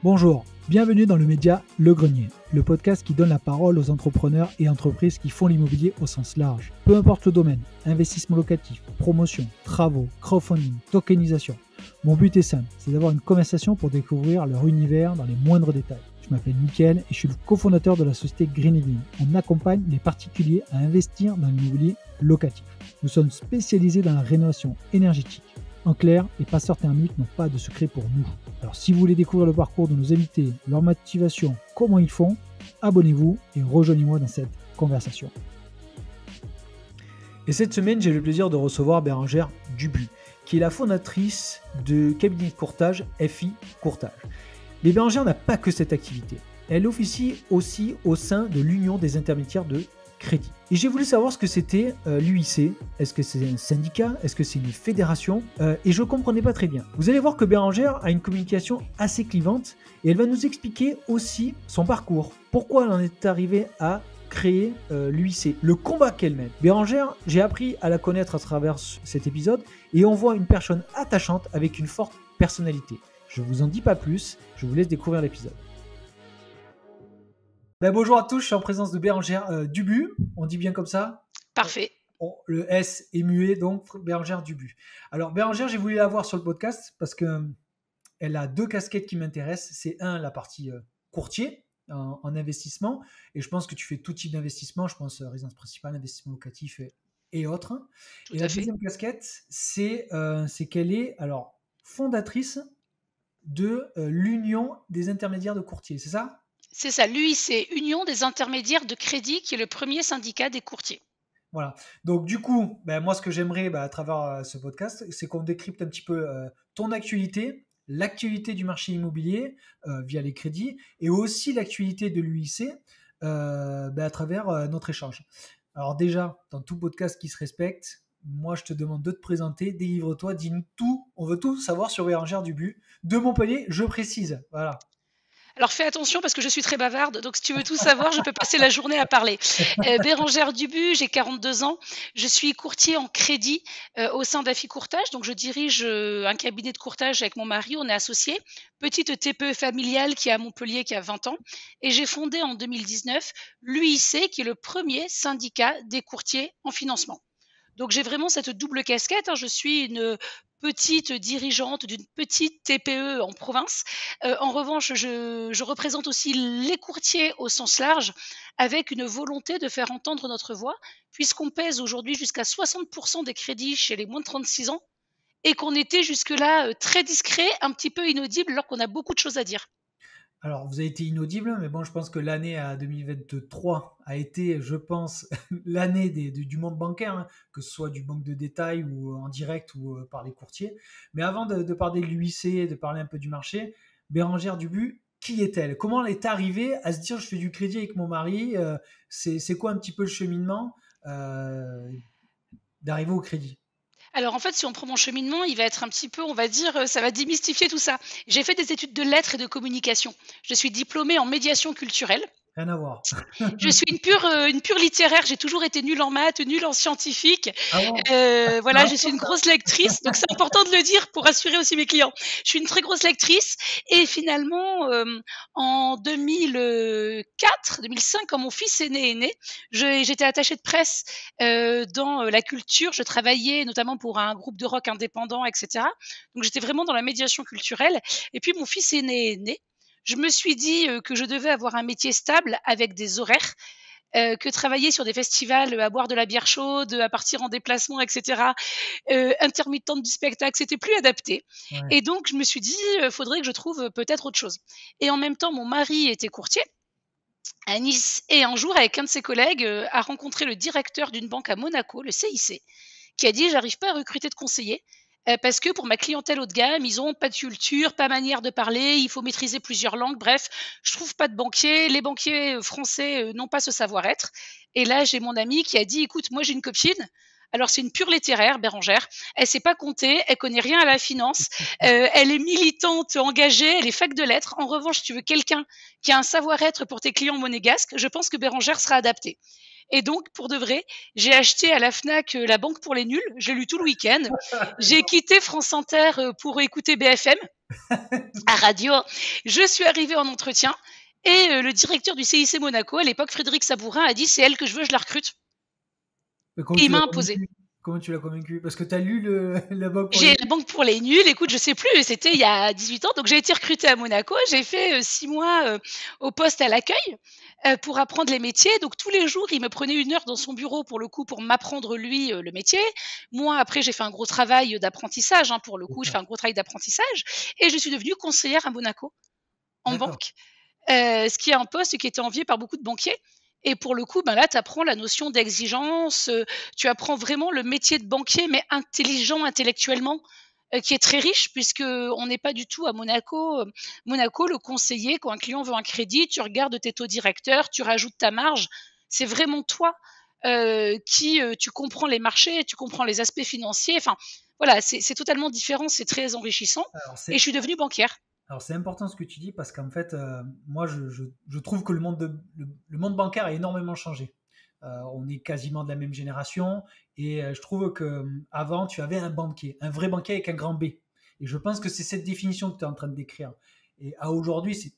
Bonjour, bienvenue dans le média Le Grenier, le podcast qui donne la parole aux entrepreneurs et entreprises qui font l'immobilier au sens large. Peu importe le domaine, investissement locatif, promotion, travaux, crowdfunding, tokenisation. Mon but est simple, c'est d'avoir une conversation pour découvrir leur univers dans les moindres détails. Je m'appelle Mickaël et je suis le cofondateur de la société Green Living. On accompagne les particuliers à investir dans l'immobilier locatif. Nous sommes spécialisés dans la rénovation énergétique. En clair, les passeurs thermiques n'ont pas de secret pour nous. Alors si vous voulez découvrir le parcours de nos invités, leur motivation, comment ils font, abonnez-vous et rejoignez-moi dans cette conversation. Et cette semaine, j'ai le plaisir de recevoir Bérengère Dubu, qui est la fondatrice de cabinet de courtage FI Courtage. Mais Bérengère n'a pas que cette activité. Elle officie aussi au sein de l'Union des intermédiaires de crédit. Et j'ai voulu savoir ce que c'était l'UIC. Est-ce que c'est un syndicat? Est-ce que c'est une fédération? Et je ne comprenais pas très bien. Vous allez voir que Bérengère a une communication assez clivante et elle va nous expliquer aussi son parcours. Pourquoi elle en est arrivée à créer l'UIC, le combat qu'elle mène. Bérengère, j'ai appris à la connaître à travers cet épisode et on voit une personne attachante avec une forte personnalité. Je ne vous en dis pas plus, je vous laisse découvrir l'épisode. Bonjour à tous, je suis en présence de Bérengère Dubu, on dit bien comme ça? Parfait. Le S est muet, donc Bérengère Dubu. Alors Bérengère, j'ai voulu la voir sur le podcast parce qu'elle a deux casquettes qui m'intéressent. C'est la partie courtier en investissement, et je pense que tu fais tout type d'investissement, je pense résidence principale, investissement locatif et autres. Et la deuxième casquette, c'est qu'elle est fondatrice de l'Union des intermédiaires de courtiers, c'est ça? C'est ça, l'UIC, Union des intermédiaires de crédit, qui est le premier syndicat des courtiers. Voilà. Donc du coup, moi ce que j'aimerais à travers ce podcast, c'est qu'on décrypte un petit peu ton actualité, l'actualité du marché immobilier via les crédits et aussi l'actualité de l'UIC à travers notre échange. Alors déjà, dans tout podcast qui se respecte, moi je te demande de te présenter, délivre-toi, dis-nous tout, on veut tout savoir sur Bérengère Dubu, de Montpellier, je précise, voilà. Alors fais attention parce que je suis très bavarde, donc si tu veux tout savoir, je peux passer la journée à parler. Bérengère Dubu, j'ai 42 ans, je suis courtier en crédit au sein d'AFI Courtage, donc je dirige un cabinet de courtage avec mon mari, on est associés, petite TPE familiale qui est à Montpellier, qui a 20 ans, et j'ai fondé en 2019 l'UIC, qui est le premier syndicat des courtiers en financement. Donc j'ai vraiment cette double casquette, je suis une petite dirigeante d'une petite TPE en province. En revanche, je représente aussi les courtiers au sens large, avec une volonté de faire entendre notre voix, puisqu'on pèse aujourd'hui jusqu'à 60% des crédits chez les moins de 36 ans, et qu'on était jusque-là très discret, un petit peu inaudible, alors qu'on a beaucoup de choses à dire. Alors, vous avez été inaudible, mais bon, je pense que l'année 2023 a été, je pense, l'année du monde bancaire, que ce soit du banque de détail ou en direct ou par les courtiers. Mais avant de parler de l'UIC, de parler un peu du marché, Bérengère Dubu, qui est-elle? Comment elle est arrivée à se dire je fais du crédit avec mon mari? C'est quoi un petit peu le cheminement d'arriver au crédit? Alors en fait, si on prend mon cheminement, il va être un petit peu, on va dire, ça va démystifier tout ça. J'ai fait des études de lettres et de communication. Je suis diplômée en médiation culturelle. Rien à voir. Je suis une pure littéraire, j'ai toujours été nulle en maths, nulle en scientifique. Ah bon? Voilà, je suis une grosse lectrice, donc c'est important de le dire pour rassurer aussi mes clients. Je suis une très grosse lectrice et finalement, en 2005, quand mon fils aîné est né, j'étais attachée de presse dans la culture. Je travaillais notamment pour un groupe de rock indépendant, et cetera. Donc j'étais vraiment dans la médiation culturelle et puis mon fils aîné est né. Je me suis dit que je devais avoir un métier stable avec des horaires, que travailler sur des festivals, à boire de la bière chaude, à partir en déplacement, et cetera, intermittente du spectacle, c'était plus adapté. Ouais. Et donc je me suis dit, faudrait que je trouve peut-être autre chose. Et en même temps, mon mari était courtier à Nice et un jour, avec un de ses collègues, a rencontré le directeur d'une banque à Monaco, le CIC, qui a dit: «J'arrive pas à recruter de conseillers, parce que pour ma clientèle haut de gamme, ils ont pas de culture, pas manière de parler, il faut maîtriser plusieurs langues. Bref, je trouve pas de banquiers. Les banquiers français n'ont pas ce savoir-être.» Et là, j'ai mon amie qui a dit: «Écoute, moi j'ai une copine. Alors c'est une pure littéraire, Bérengère. Elle sait pas compter, elle connaît rien à la finance. Elle est militante, engagée, elle est fac de lettres. En revanche, si tu veux quelqu'un qui a un savoir-être pour tes clients monégasques, je pense que Bérengère sera adaptée.» Et donc, pour de vrai, j'ai acheté à la Fnac La Banque pour les nuls. J'ai lu tout le week-end. J'ai quitté France Inter pour écouter BFM à radio. Je suis arrivée en entretien et le directeur du CIC Monaco, à l'époque, Frédéric Sabourin, a dit c'est elle que je veux, je la recrute. Mais comment Et il tu l'as m'a imposé. convaincu? Comment tu l'as convaincu? Parce que tu as lu la banque pour les J'ai nuls? La Banque pour les nuls, écoute, je sais plus, c'était il y a 18 ans, donc j'ai été recrutée à Monaco. J'ai fait 6 mois au poste à l'accueil pour apprendre les métiers. Donc tous les jours, il me prenait 1 heure dans son bureau pour le coup pour m'apprendre lui le métier. Moi, après, j'ai fait un gros travail d'apprentissage, hein, pour le coup, je fais un gros travail d'apprentissage et je suis devenue conseillère à Monaco en D'accord. banque. Ce qui est un poste qui était envié par beaucoup de banquiers. Et pour le coup, ben là, tu apprends la notion d'exigence, tu apprends vraiment le métier de banquier, mais intelligent intellectuellement, qui est très riche puisque on n'est pas du tout à Monaco. Monaco, le conseiller, quand un client veut un crédit, tu regardes tes taux directeurs, tu rajoutes ta marge. C'est vraiment toi qui tu comprends les marchés, tu comprends les aspects financiers. Enfin, voilà, c'est totalement différent, c'est très enrichissant. Alors, Et je suis devenue banquière. c'est important ce que tu dis parce qu'en fait, moi, je trouve que le monde bancaire a énormément changé. On est quasiment de la même génération et je trouve que avant, tu avais un banquier, un vrai banquier avec un grand B. Et je pense que c'est cette définition que tu es en train de décrire. Et à aujourd'hui,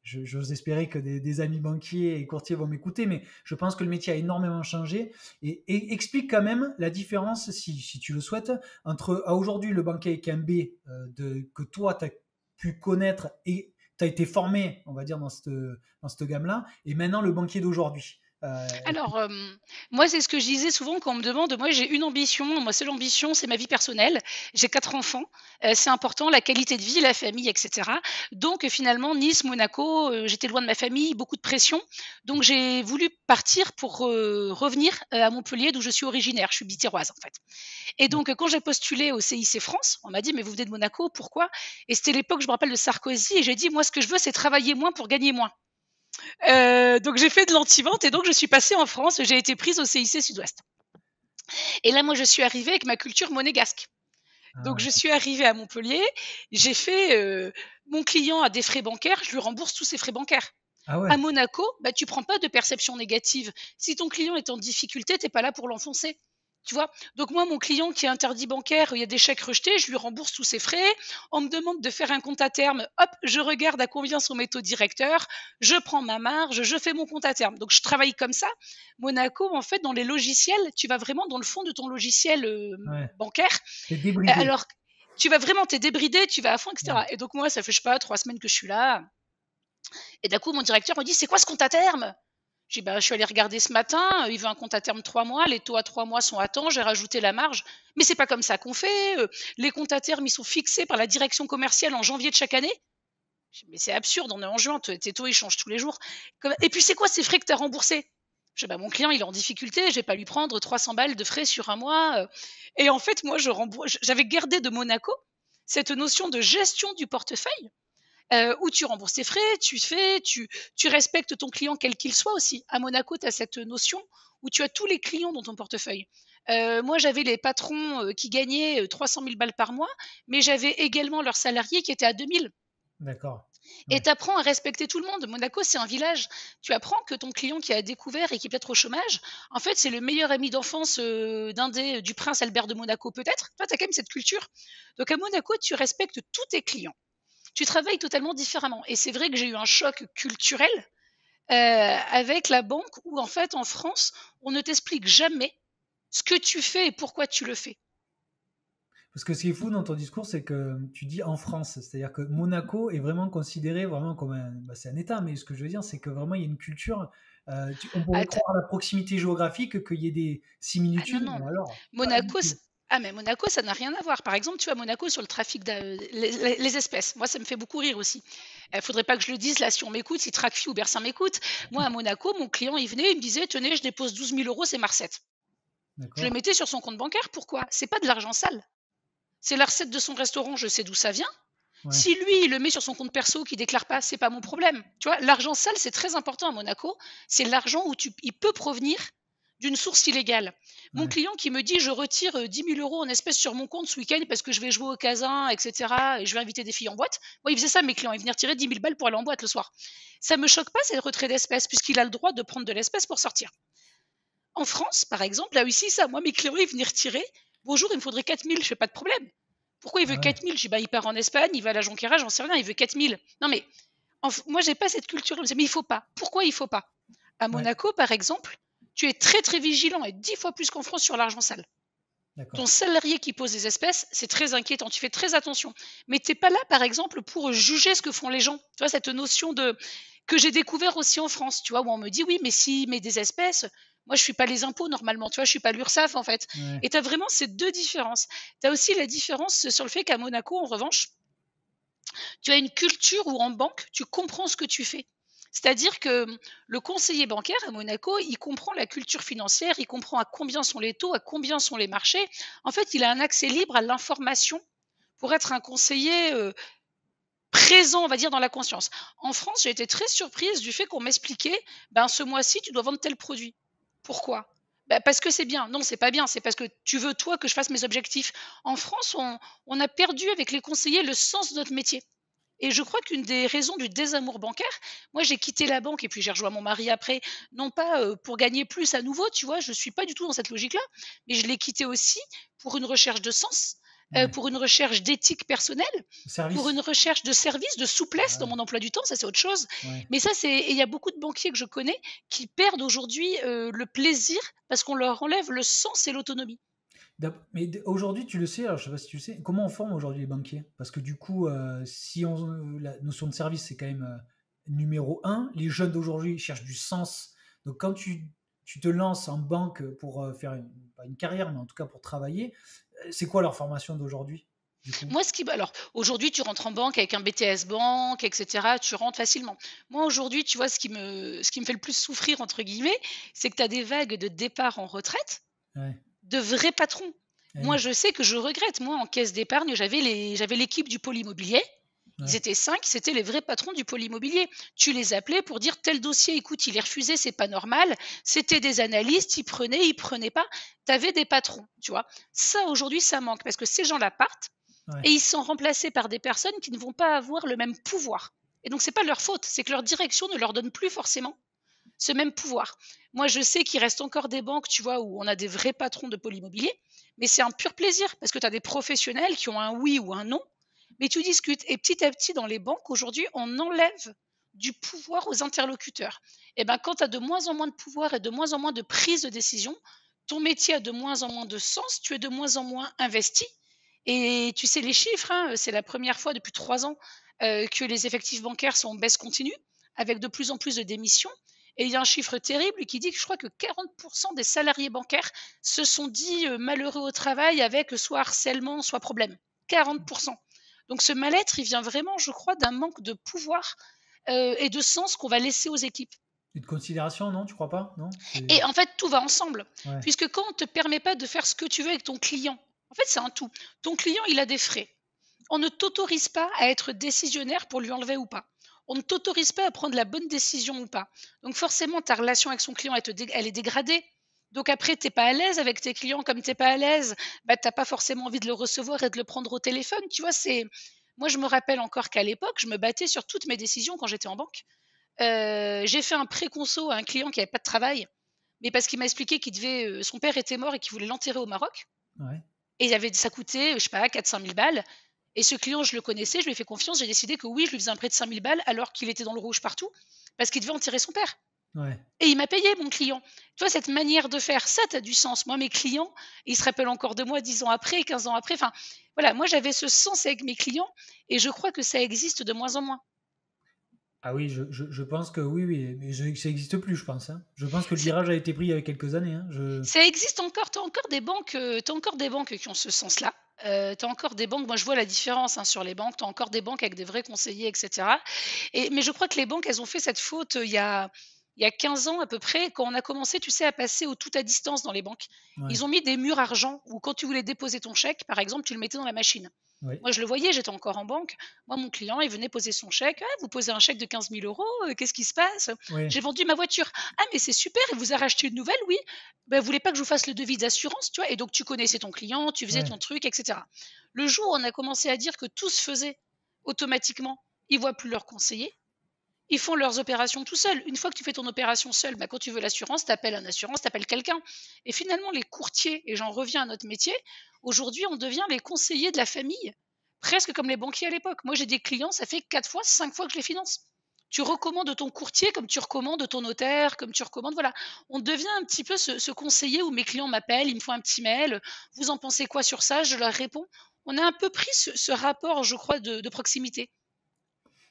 j'ose espérer que des amis banquiers et courtiers vont m'écouter, mais je pense que le métier a énormément changé et explique quand même la différence, si tu le souhaites, entre à aujourd'hui le banquier avec un B que toi tu as pu connaître et tu as été formé, on va dire, dans cette gamme-là, et maintenant le banquier d'aujourd'hui. Alors, moi, c'est ce que je disais souvent quand on me demande. Moi, j'ai une ambition. Moi, seule ambition, c'est ma vie personnelle. J'ai 4 enfants, c'est important, la qualité de vie, la famille et cetera. Donc finalement, Nice, Monaco, j'étais loin de ma famille, beaucoup de pression. Donc j'ai voulu partir pour, revenir, à Montpellier, d'où je suis originaire. Je suis biterroise, en fait. Et donc, quand j'ai postulé au CIC France, on m'a dit: «Mais vous venez de Monaco, pourquoi?» Et c'était l'époque, je me rappelle, de Sarkozy et j'ai dit: «Moi, ce que je veux, c'est travailler moins pour gagner moins». Donc j'ai fait de l'anti-vente et donc je suis passée en France, j'ai été prise au CIC Sud-Ouest. Et là, moi, je suis arrivée avec ma culture monégasque. Donc je suis arrivée à Montpellier, j'ai fait, mon client a des frais bancaires, je lui rembourse tous ses frais bancaires. Ah À ouais. Monaco, bah, tu prends pas de perception négative. Si ton client est en difficulté, tu es pas là pour l'enfoncer. Tu vois? Donc moi, mon client qui est interdit bancaire, il y a des chèques rejetés, je lui rembourse tous ses frais. On me demande de faire un compte à terme, hop, je regarde à combien sont mes taux directeurs, je prends ma marge, je fais mon compte à terme. Donc je travaille comme ça. Monaco, en fait, dans les logiciels, tu vas vraiment dans le fond de ton logiciel Ouais. bancaire. T'es débridé. Alors, tu vas vraiment, t'es débridé, tu vas à fond, Ouais. etc. Et donc moi, ça fait, je sais pas, 3 semaines que je suis là. Et d'un coup, mon directeur me dit: «C'est quoi ce compte à terme?» J'ai dit: «Bah, je suis allée regarder ce matin, il veut un compte à terme 3 mois, les taux à 3 mois sont à temps, j'ai rajouté la marge. Mais c'est pas comme ça qu'on fait, les comptes à terme, ils sont fixés par la direction commerciale en janvier de chaque année». Je dis: «Mais c'est absurde, on est en juin, tes taux, ils changent tous les jours. Et puis c'est quoi ces frais que tu as remboursés?» Je dis: «Bah, mon client, il est en difficulté, je vais pas lui prendre 300 balles de frais sur un mois». Et en fait, moi, j'avais gardé de Monaco cette notion de gestion du portefeuille, où tu rembourses tes frais, tu respectes ton client quel qu'il soit aussi. À Monaco, tu as cette notion où tu as tous les clients dans ton portefeuille. Moi, j'avais les patrons, qui gagnaient, 300 000 balles par mois, mais j'avais également leurs salariés qui étaient à 2 000. D'accord. Et Ouais. tu apprends à respecter tout le monde. Monaco, c'est un village. Tu apprends que ton client qui a découvert et qui est peut-être au chômage, en fait, c'est le meilleur ami d'enfance, du prince Albert de Monaco peut-être. Toi, tu as quand même cette culture. Donc à Monaco, tu respectes tous tes clients. Tu travailles totalement différemment. Et c'est vrai que j'ai eu un choc culturel avec la banque où, en fait, en France, on ne t'explique jamais ce que tu fais et pourquoi tu le fais. Parce que ce qui est fou dans ton discours, c'est que tu dis en France, c'est-à-dire que Monaco est vraiment considéré vraiment comme c'est un État, mais ce que je veux dire, c'est que vraiment il y a une culture. On pourrait Ah, croire à la proximité géographique qu'il y ait des ah non, similitudes, non. mais alors pas du Monaco, tout. mais Monaco, ça n'a rien à voir. Par exemple, tu vois, Monaco, sur le trafic, les espèces, moi, ça me fait beaucoup rire aussi. Il faudrait pas que je le dise là, si on m'écoute, si Tracfi ou Bersin m'écoute. Moi, à Monaco, mon client, il venait, il me disait: «Tenez, je dépose 12 000 euros, c'est ma recette». Je le D'accord. mettais sur son compte bancaire. Pourquoi? C'est pas de l'argent sale. C'est la recette de son restaurant, je sais d'où ça vient. Ouais. Si lui, il le met sur son compte perso, qu'il déclare pas, c'est pas mon problème. Tu vois, l'argent sale, c'est très important à Monaco. C'est l'argent où il peut provenir d'une source illégale. Mon Ouais. client qui me dit: «Je retire, 10 000 € en espèces sur mon compte ce week-end parce que je vais jouer au casin et cetera et je vais inviter des filles en boîte». Moi, il faisait ça mes clients, ils venaient retirer 10 000 balles pour aller en boîte le soir. Ça me choque pas, c'est le retrait d'espèces puisqu'il a le droit de prendre de l'espèce pour sortir. En France, par exemple, là aussi ça, moi mes clients, ils venaient retirer: «Bonjour, il me faudrait 4 000», je fais: «Pas de problème». «Pourquoi il Ah veut ouais. 4 000?» Je dis: «Bah, il part en Espagne, il va à la Jonquera, j'en sais rien, il veut 4 000». Non mais moi j'ai pas cette culture-là, mais il faut pas. Pourquoi il faut pas? À Ouais. Monaco, par exemple, tu es très, très vigilant et 10 fois plus qu'en France sur l'argent sale. Ton D'accord. salarié qui pose des espèces, c'est très inquiétant, tu fais très attention. Mais tu es pas là, par exemple, pour juger ce que font les gens. Tu vois, cette notion de que j'ai découvert aussi en France, tu vois, où on me dit: «Oui, mais s'il met des espèces, moi je suis pas les impôts normalement, tu vois? Je suis pas l'URSSAF en fait». Ouais. Et tu as vraiment ces 2 différences. Tu as aussi la différence sur le fait qu'à Monaco, en revanche, tu as une culture où en banque, tu comprends ce que tu fais. C'est-à-dire que le conseiller bancaire à Monaco, il comprend la culture financière, il comprend à combien sont les taux, à combien sont les marchés. En fait, il a un accès libre à l'information pour être un conseiller présent, on va dire, dans la conscience. En France, j'ai été très surprise du fait qu'on m'expliquait, ben, ce mois-ci, tu dois vendre tel produit. Pourquoi? Ben, parce que c'est bien. Non, c'est pas bien. C'est parce que tu veux, toi, que je fasse mes objectifs. En France, on a perdu avec les conseillers le sens de notre métier. Et je crois qu'une des raisons du désamour bancaire, moi j'ai quitté la banque et puis j'ai rejoint mon mari après, non pas, pour gagner plus à nouveau, tu vois? Je suis pas du tout dans cette logique-là, mais je l'ai quitté aussi pour une recherche de sens, Ouais. pour une recherche d'éthique personnelle, pour Service? une recherche de service, de souplesse Ah dans ouais. mon emploi du temps, ça c'est autre chose. Ouais. Mais ça c'est et il y a beaucoup de banquiers que je connais qui perdent aujourd'hui, le plaisir parce qu'on leur enlève le sens et l'autonomie. Mais aujourd'hui, tu le sais, alors je sais pas si tu le sais, comment on forme aujourd'hui les banquiers? Parce que du coup, si la notion de service, c'est quand même numéro un. Les jeunes d'aujourd'hui cherchent du sens. Donc quand tu te lances en banque pour faire pas une carrière, mais en tout cas pour travailler, c'est quoi leur formation d'aujourd'hui, du coup? Moi, alors, aujourd'hui, tu rentres en banque avec un BTS banque et cetera, tu rentres facilement. Moi, aujourd'hui, tu vois, ce qui me fait le plus «souffrir» entre guillemets, c'est que tu as des vagues de départ en retraite Ouais. de vrais patrons. Eh Moi, oui. je sais que je regrette. Moi, en caisse d'épargne, j'avais l'équipe du pôle immobilier. Ils Ouais. étaient 5, c'était les vrais patrons du pôle immobilier. Tu les appelais pour dire: «Tel dossier, écoute, il est refusé, c'est pas normal». C'était des analystes, ils prenaient pas. Tu avais des patrons, tu vois? Ça, aujourd'hui, ça manque parce que ces gens-là partent Ouais. et ils sont remplacés par des personnes qui ne vont pas avoir le même pouvoir. Et donc c'est pas leur faute, c'est que leur direction ne leur donne plus forcément ce même pouvoir. Moi, je sais qu'il reste encore des banques, tu vois, où on a des vrais patrons de pôle immobilier, mais c'est un pur plaisir parce que tu as des professionnels qui ont un oui ou un non, mais tu discutes. Et petit à petit, dans les banques, aujourd'hui, on enlève du pouvoir aux interlocuteurs. Et ben, quand tu as de moins en moins de pouvoir et de moins en moins de prise de décision, ton métier a de moins en moins de sens, tu es de moins en moins investi. Et tu sais les chiffres, hein, c'est la première fois depuis 3 ans que les effectifs bancaires sont en baisse continue, avec de plus en plus de démissions. Et il y a un chiffre terrible qui dit que je crois que 40% des salariés bancaires se sont dit malheureux au travail avec soit harcèlement, soit problème. 40%. Donc ce mal-être, il vient vraiment, je crois, d'un manque de pouvoir et de sens qu'on va laisser aux équipes. Et de considération, non, tu crois pas? Non? C'est Et en fait, tout va ensemble. ouais. Puisque quand on ne te permet pas de faire ce que tu veux avec ton client, en fait, c'est un tout. Ton client, il a des frais. On ne t'autorise pas à être décisionnaire pour lui enlever ou pas. On ne t'autorise pas à prendre la bonne décision ou pas. Donc forcément, ta relation avec son client, elle est dégradée. Donc après, tu n'es pas à l'aise avec tes clients. Comme tu n'es pas à l'aise, bah, tu n'as pas forcément envie de le recevoir et de le prendre au téléphone. Tu vois, moi, je me rappelle encore qu'à l'époque, je me battais sur toutes mes décisions quand j'étais en banque. J'ai fait un pré-conso à un client qui avait pas de travail, mais parce qu'il m'a expliqué qu'il devait, son père était mort et qu'il voulait l'enterrer au Maroc Ouais. et ça coûtait, je sais pas, 4 000 à 5 000 balles. Et ce client, je le connaissais, je lui ai fait confiance, j'ai décidé que oui, je lui faisais un prêt de 5 000 balles alors qu'il était dans le rouge partout, parce qu'il devait enterrer son père. Ouais. Et il m'a payé, mon client. Tu vois, cette manière de faire, ça, tu as du sens. Moi, mes clients, ils se rappellent encore de moi 10 ans après, 15 ans après. Enfin, voilà, moi, j'avais ce sens avec mes clients et je crois que ça existe de moins en moins. Ah oui, je pense que oui, oui, mais ça existe plus, je pense, hein. Je pense que le virage a été pris il y a quelques années, hein. Ça existe encore, tu as encore des banques, qui ont ce sens-là. Tu as encore des banques, moi je vois la différence, hein, sur les banques, tu as encore des banques avec des vrais conseillers et cetera. Mais je crois que les banques, elles ont fait cette faute, il y a il y a 15 ans à peu près, quand on a commencé, tu sais, à passer au tout à distance dans les banques. Ouais, Ils ont mis des murs argent où quand tu voulais déposer ton chèque, par exemple, tu le mettais dans la machine. oui, Moi, je le voyais, j'étais encore en banque. Moi, mon client, il venait poser son chèque. «Ah, vous posez un chèque de 15 000 €, qu'est-ce qui se passe? oui, J'ai vendu ma voiture». «Ah, mais c'est super et vous avez racheté une nouvelle?» «Oui». «Bah, vous voulez pas que je vous fasse le devis d'assurance?» Tu vois? Et donc tu connaissais ton client, tu faisais ton ouais. truc et cetera. Le jour où on a commencé à dire que tout se faisait automatiquement, ils voient plus leur conseiller, ils font leurs opérations tout seuls. Une fois que tu fais ton opération seul, bah, quand tu veux l'assurance, tu appelles un assurance, tu appelles quelqu'un. Et finalement, les courtiers, et j'en reviens à notre métier, aujourd'hui, on devient les conseillers de la famille, presque comme les banquiers à l'époque. Moi, j'ai des clients, ça fait 4 fois, 5 fois que je les finance. Tu recommandes ton courtier comme tu recommandes ton notaire, comme tu recommandes, voilà. On devient un petit peu ce conseiller où mes clients m'appellent, ils me font un petit mail. Vous en pensez quoi sur ça? Je leur réponds. On a un peu pris ce rapport, je crois, de proximité.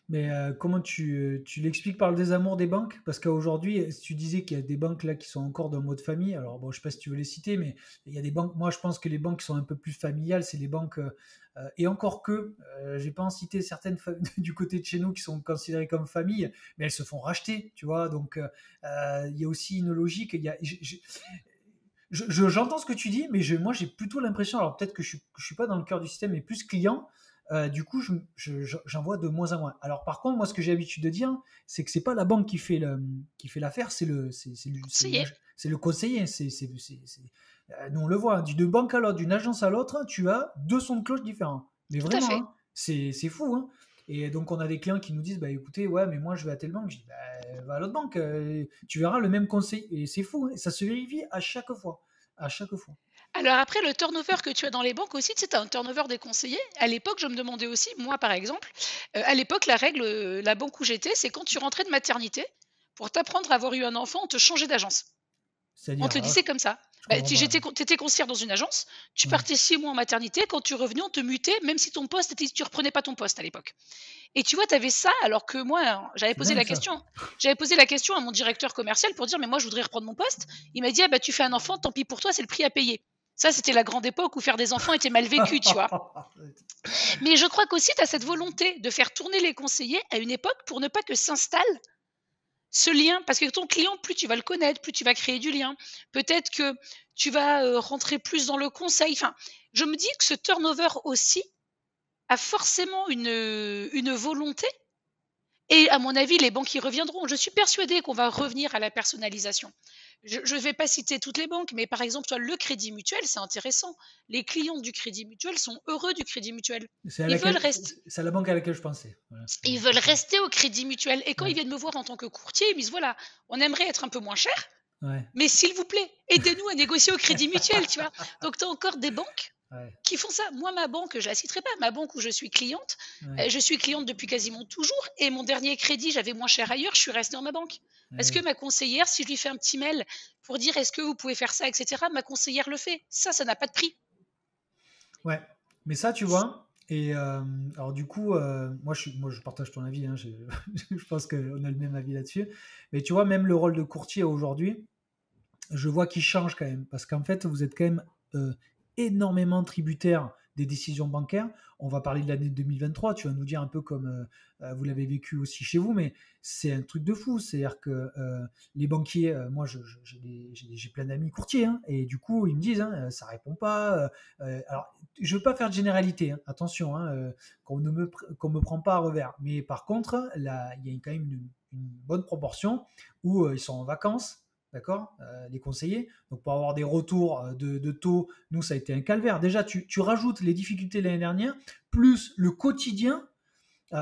Mais comment tu l'expliques par le désamour des banques? Parce qu'aujourd'hui, tu disais qu'il y a des banques là qui sont encore dans le mode famille. Alors bon, je sais pas si tu veux les citer, mais il y a des banques. Moi, je pense que les banques qui sont un peu plus familiales, c'est les banques. Et encore que, j'ai pas en cité certaines du côté de chez nous qui sont considérées comme familles, mais elles se font racheter, tu vois. Donc il y a aussi une logique. Il y a, j'entends ce que tu dis, mais moi j'ai plutôt l'impression, alors peut-être que je suis pas dans le cœur du système, mais plus client. Du coup, j'en vois de moins en moins. Alors par contre, moi ce que j'ai l'habitude de dire, c'est que c'est pas la banque qui fait l'affaire, Conseiller, c'est le conseiller. Nous on le voit, d'une banque à l'autre, d'une agence à l'autre, tu as deux sons de cloche différents. Mais tout à vraiment, fait. hein, c'est fou. Hein. Et donc on a des clients qui nous disent, bah écoutez, ouais, mais moi je vais à telle banque. Je dis, bah, va à l'autre banque, tu verras le même conseil. Et c'est fou, hein, et ça se vérifie à chaque fois. À chaque fois. Alors après, le turnover que tu as dans les banques aussi, tu sais, tu as un turnover des conseillers. À l'époque, je me demandais aussi, moi par exemple, à l'époque, la règle, la banque où j'étais, c'est quand tu rentrais de maternité, pour t'apprendre à avoir eu un enfant, on te changeait d'agence. On C'est-à-dire, te le disait comme ça. je Bah, comprends pas. tu étais conseillère dans une agence, tu Ouais. partais 6 mois en maternité, quand tu revenais, on te mutait, même si ton poste était, tu reprenais pas ton poste à l'époque. Et tu vois, tu avais ça, alors que moi, hein, C'est dingue ça. j'avais posé la question à mon directeur commercial pour dire: «Mais moi, je voudrais reprendre mon poste». Il m'a dit: «Ah bah, tu fais un enfant, tant pis pour toi, c'est le prix à payer». Ça, c'était la grande époque où faire des enfants était mal vécu, tu vois? Mais je crois qu'aussi tu as cette volonté de faire tourner les conseillers à une époque pour ne pas que s'installe ce lien, parce que ton client, plus tu vas le connaître, plus tu vas créer du lien. Peut-être que tu vas, rentrer plus dans le conseil. Enfin, je me dis que ce turnover aussi a forcément une volonté, et à mon avis, les banques y reviendront. Je suis persuadée qu'on va revenir à la personnalisation. Je ne vais pas citer toutes les banques, mais par exemple, toi, le Crédit Mutuel, c'est intéressant. Les clients du Crédit Mutuel sont heureux du Crédit Mutuel. Ils veulent rester C'est à la banque à laquelle je pensais. Voilà, ils veulent c'est ça. rester au Crédit Mutuel, et quand ils Ouais, viennent me voir en tant que courtier, ils me disent: «Voilà, on aimerait être un peu moins cher, ouais, mais s'il vous plaît, aidez-nous à négocier au Crédit Mutuel», tu vois? Donc tu as encore des banques ouais, qui font ça. Moi, ma banque, je la citerai pas, ma banque où ouais, je suis cliente depuis quasiment toujours, et mon dernier crédit, j'avais moins cher ailleurs, je suis restée dans ma banque. Parce que ouais. ma conseillère, si je lui fais un petit mail pour dire: «Est-ce que vous pouvez faire ça?» et cetera, ma conseillère le fait. Ça n'a pas de prix. Ouais. Mais ça, tu vois, et alors du coup, moi je partage ton avis, hein, je pense qu'on a le même avis là-dessus. Mais tu vois, même le rôle de courtier aujourd'hui, je vois qu'il change quand même. Parce qu'en fait, vous êtes quand même euh, énormément tributaire des décisions bancaires. On va parler de l'année 2023, tu vas nous dire un peu comme vous l'avez vécu aussi chez vous, mais c'est un truc de fou. C'est-à-dire que les banquiers, moi j'ai plein d'amis courtiers, hein, et du coup ils me disent, hein, ça répond pas. Alors je ne veux pas faire de généralité, hein, attention, hein, qu'on me prend pas à revers. Mais par contre, là, il y a quand même une bonne proportion où ils sont en vacances, d'accord, les conseillers. Donc pour avoir des retours de taux, nous ça a été un calvaire. Déjà, tu rajoutes les difficultés de l'année dernière, plus le quotidien.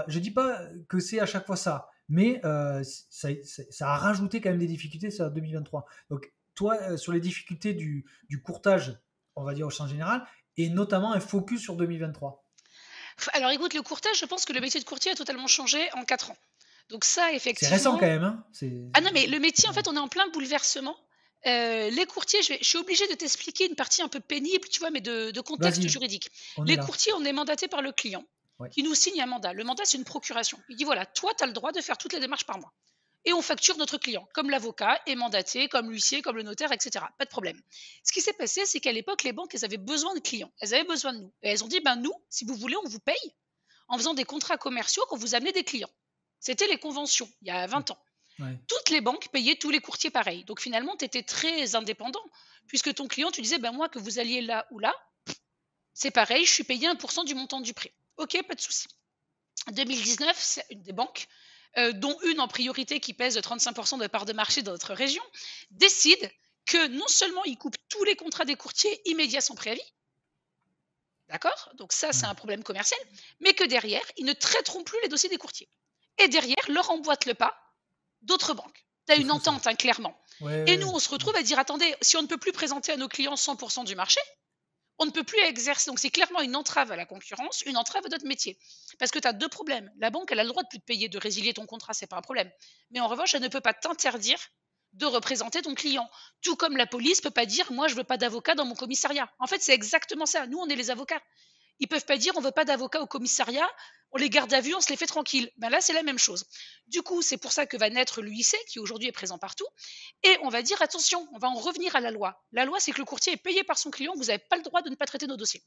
Je dis pas que c'est à chaque fois ça, mais ça a rajouté quand même des difficultés sur 2023. Donc toi, sur les difficultés du courtage, on va dire au sens général, et notamment un focus sur 2023. Alors écoute, le courtage, je pense que le métier de courtier a totalement changé en 4 ans. Donc ça, C'est récent quand effectivement. même, hein. Ah non, mais le métier, en Ouais. fait, on est en plein bouleversement. Les courtiers, je suis obligée de t'expliquer une partie un peu pénible, tu vois, mais de contexte Vas-y, juridique. on est Les là. courtiers, on est mandatés par le client, Ouais. qui nous signe un mandat. Le mandat, c'est une procuration. Il dit: «Voilà, toi, tu as le droit de faire toutes les démarches par mois», et on facture notre client, comme l'avocat est mandaté, comme l'huissier, comme le notaire, et cetera. Pas de problème. Ce qui s'est passé, c'est qu'à l'époque, les banques, elles avaient besoin de clients. Elles avaient besoin de nous, et elles ont dit: «Ben, nous, si vous voulez, on vous paye en faisant des contrats commerciaux quand vous amenez des clients». C'était les conventions, il y a 20 ans. Ouais. Toutes les banques payaient tous les courtiers pareil. Donc finalement, tu étais très indépendant puisque ton client, tu disais: «Ben, moi, que vous alliez là ou là, c'est pareil, je suis payé 1 du montant du prêt». OK, pas de souci. 2019, c'est une des banques, dont une en priorité qui pèse 35 de part de marché dans notre région, décide que non seulement ils coupent tous les contrats des courtiers immédiats sans préavis, d'accord? Donc ça, c'est Ouais. un problème commercial, mais que derrière, ils ne traiteront plus les dossiers des courtiers. Et derrière, leur emboîtent le pas d'autres banques. Tu as C'est une fou ça. entente, hein, clairement. Ouais, Et ouais, nous, on se ouais. retrouve à dire: «Attendez, si on ne peut plus présenter à nos clients 100 du marché, on ne peut plus exercer». Donc c'est clairement une entrave à la concurrence, une entrave à notre métier. Parce que tu as 2 problèmes. La banque, elle a le droit de plus te payer, de résilier ton contrat, c'est pas un problème. Mais en revanche, elle ne peut pas t'interdire de représenter ton client. Tout comme la police peut pas dire: «Moi, je veux pas d'avocat dans mon commissariat». En fait, c'est exactement ça. Nous, on est les avocats. Ils peuvent pas dire: «On veut pas d'avocat au commissariat, on les garde à vue, on se les fait tranquilles». Ben là, c'est la même chose. Du coup, c'est pour ça que va naître l'UIC, qui aujourd'hui est présent partout, et on va dire: «Attention, on va en revenir à la loi». La loi, c'est que le courtier est payé par son client, vous n'avez pas le droit de ne pas traiter nos dossiers.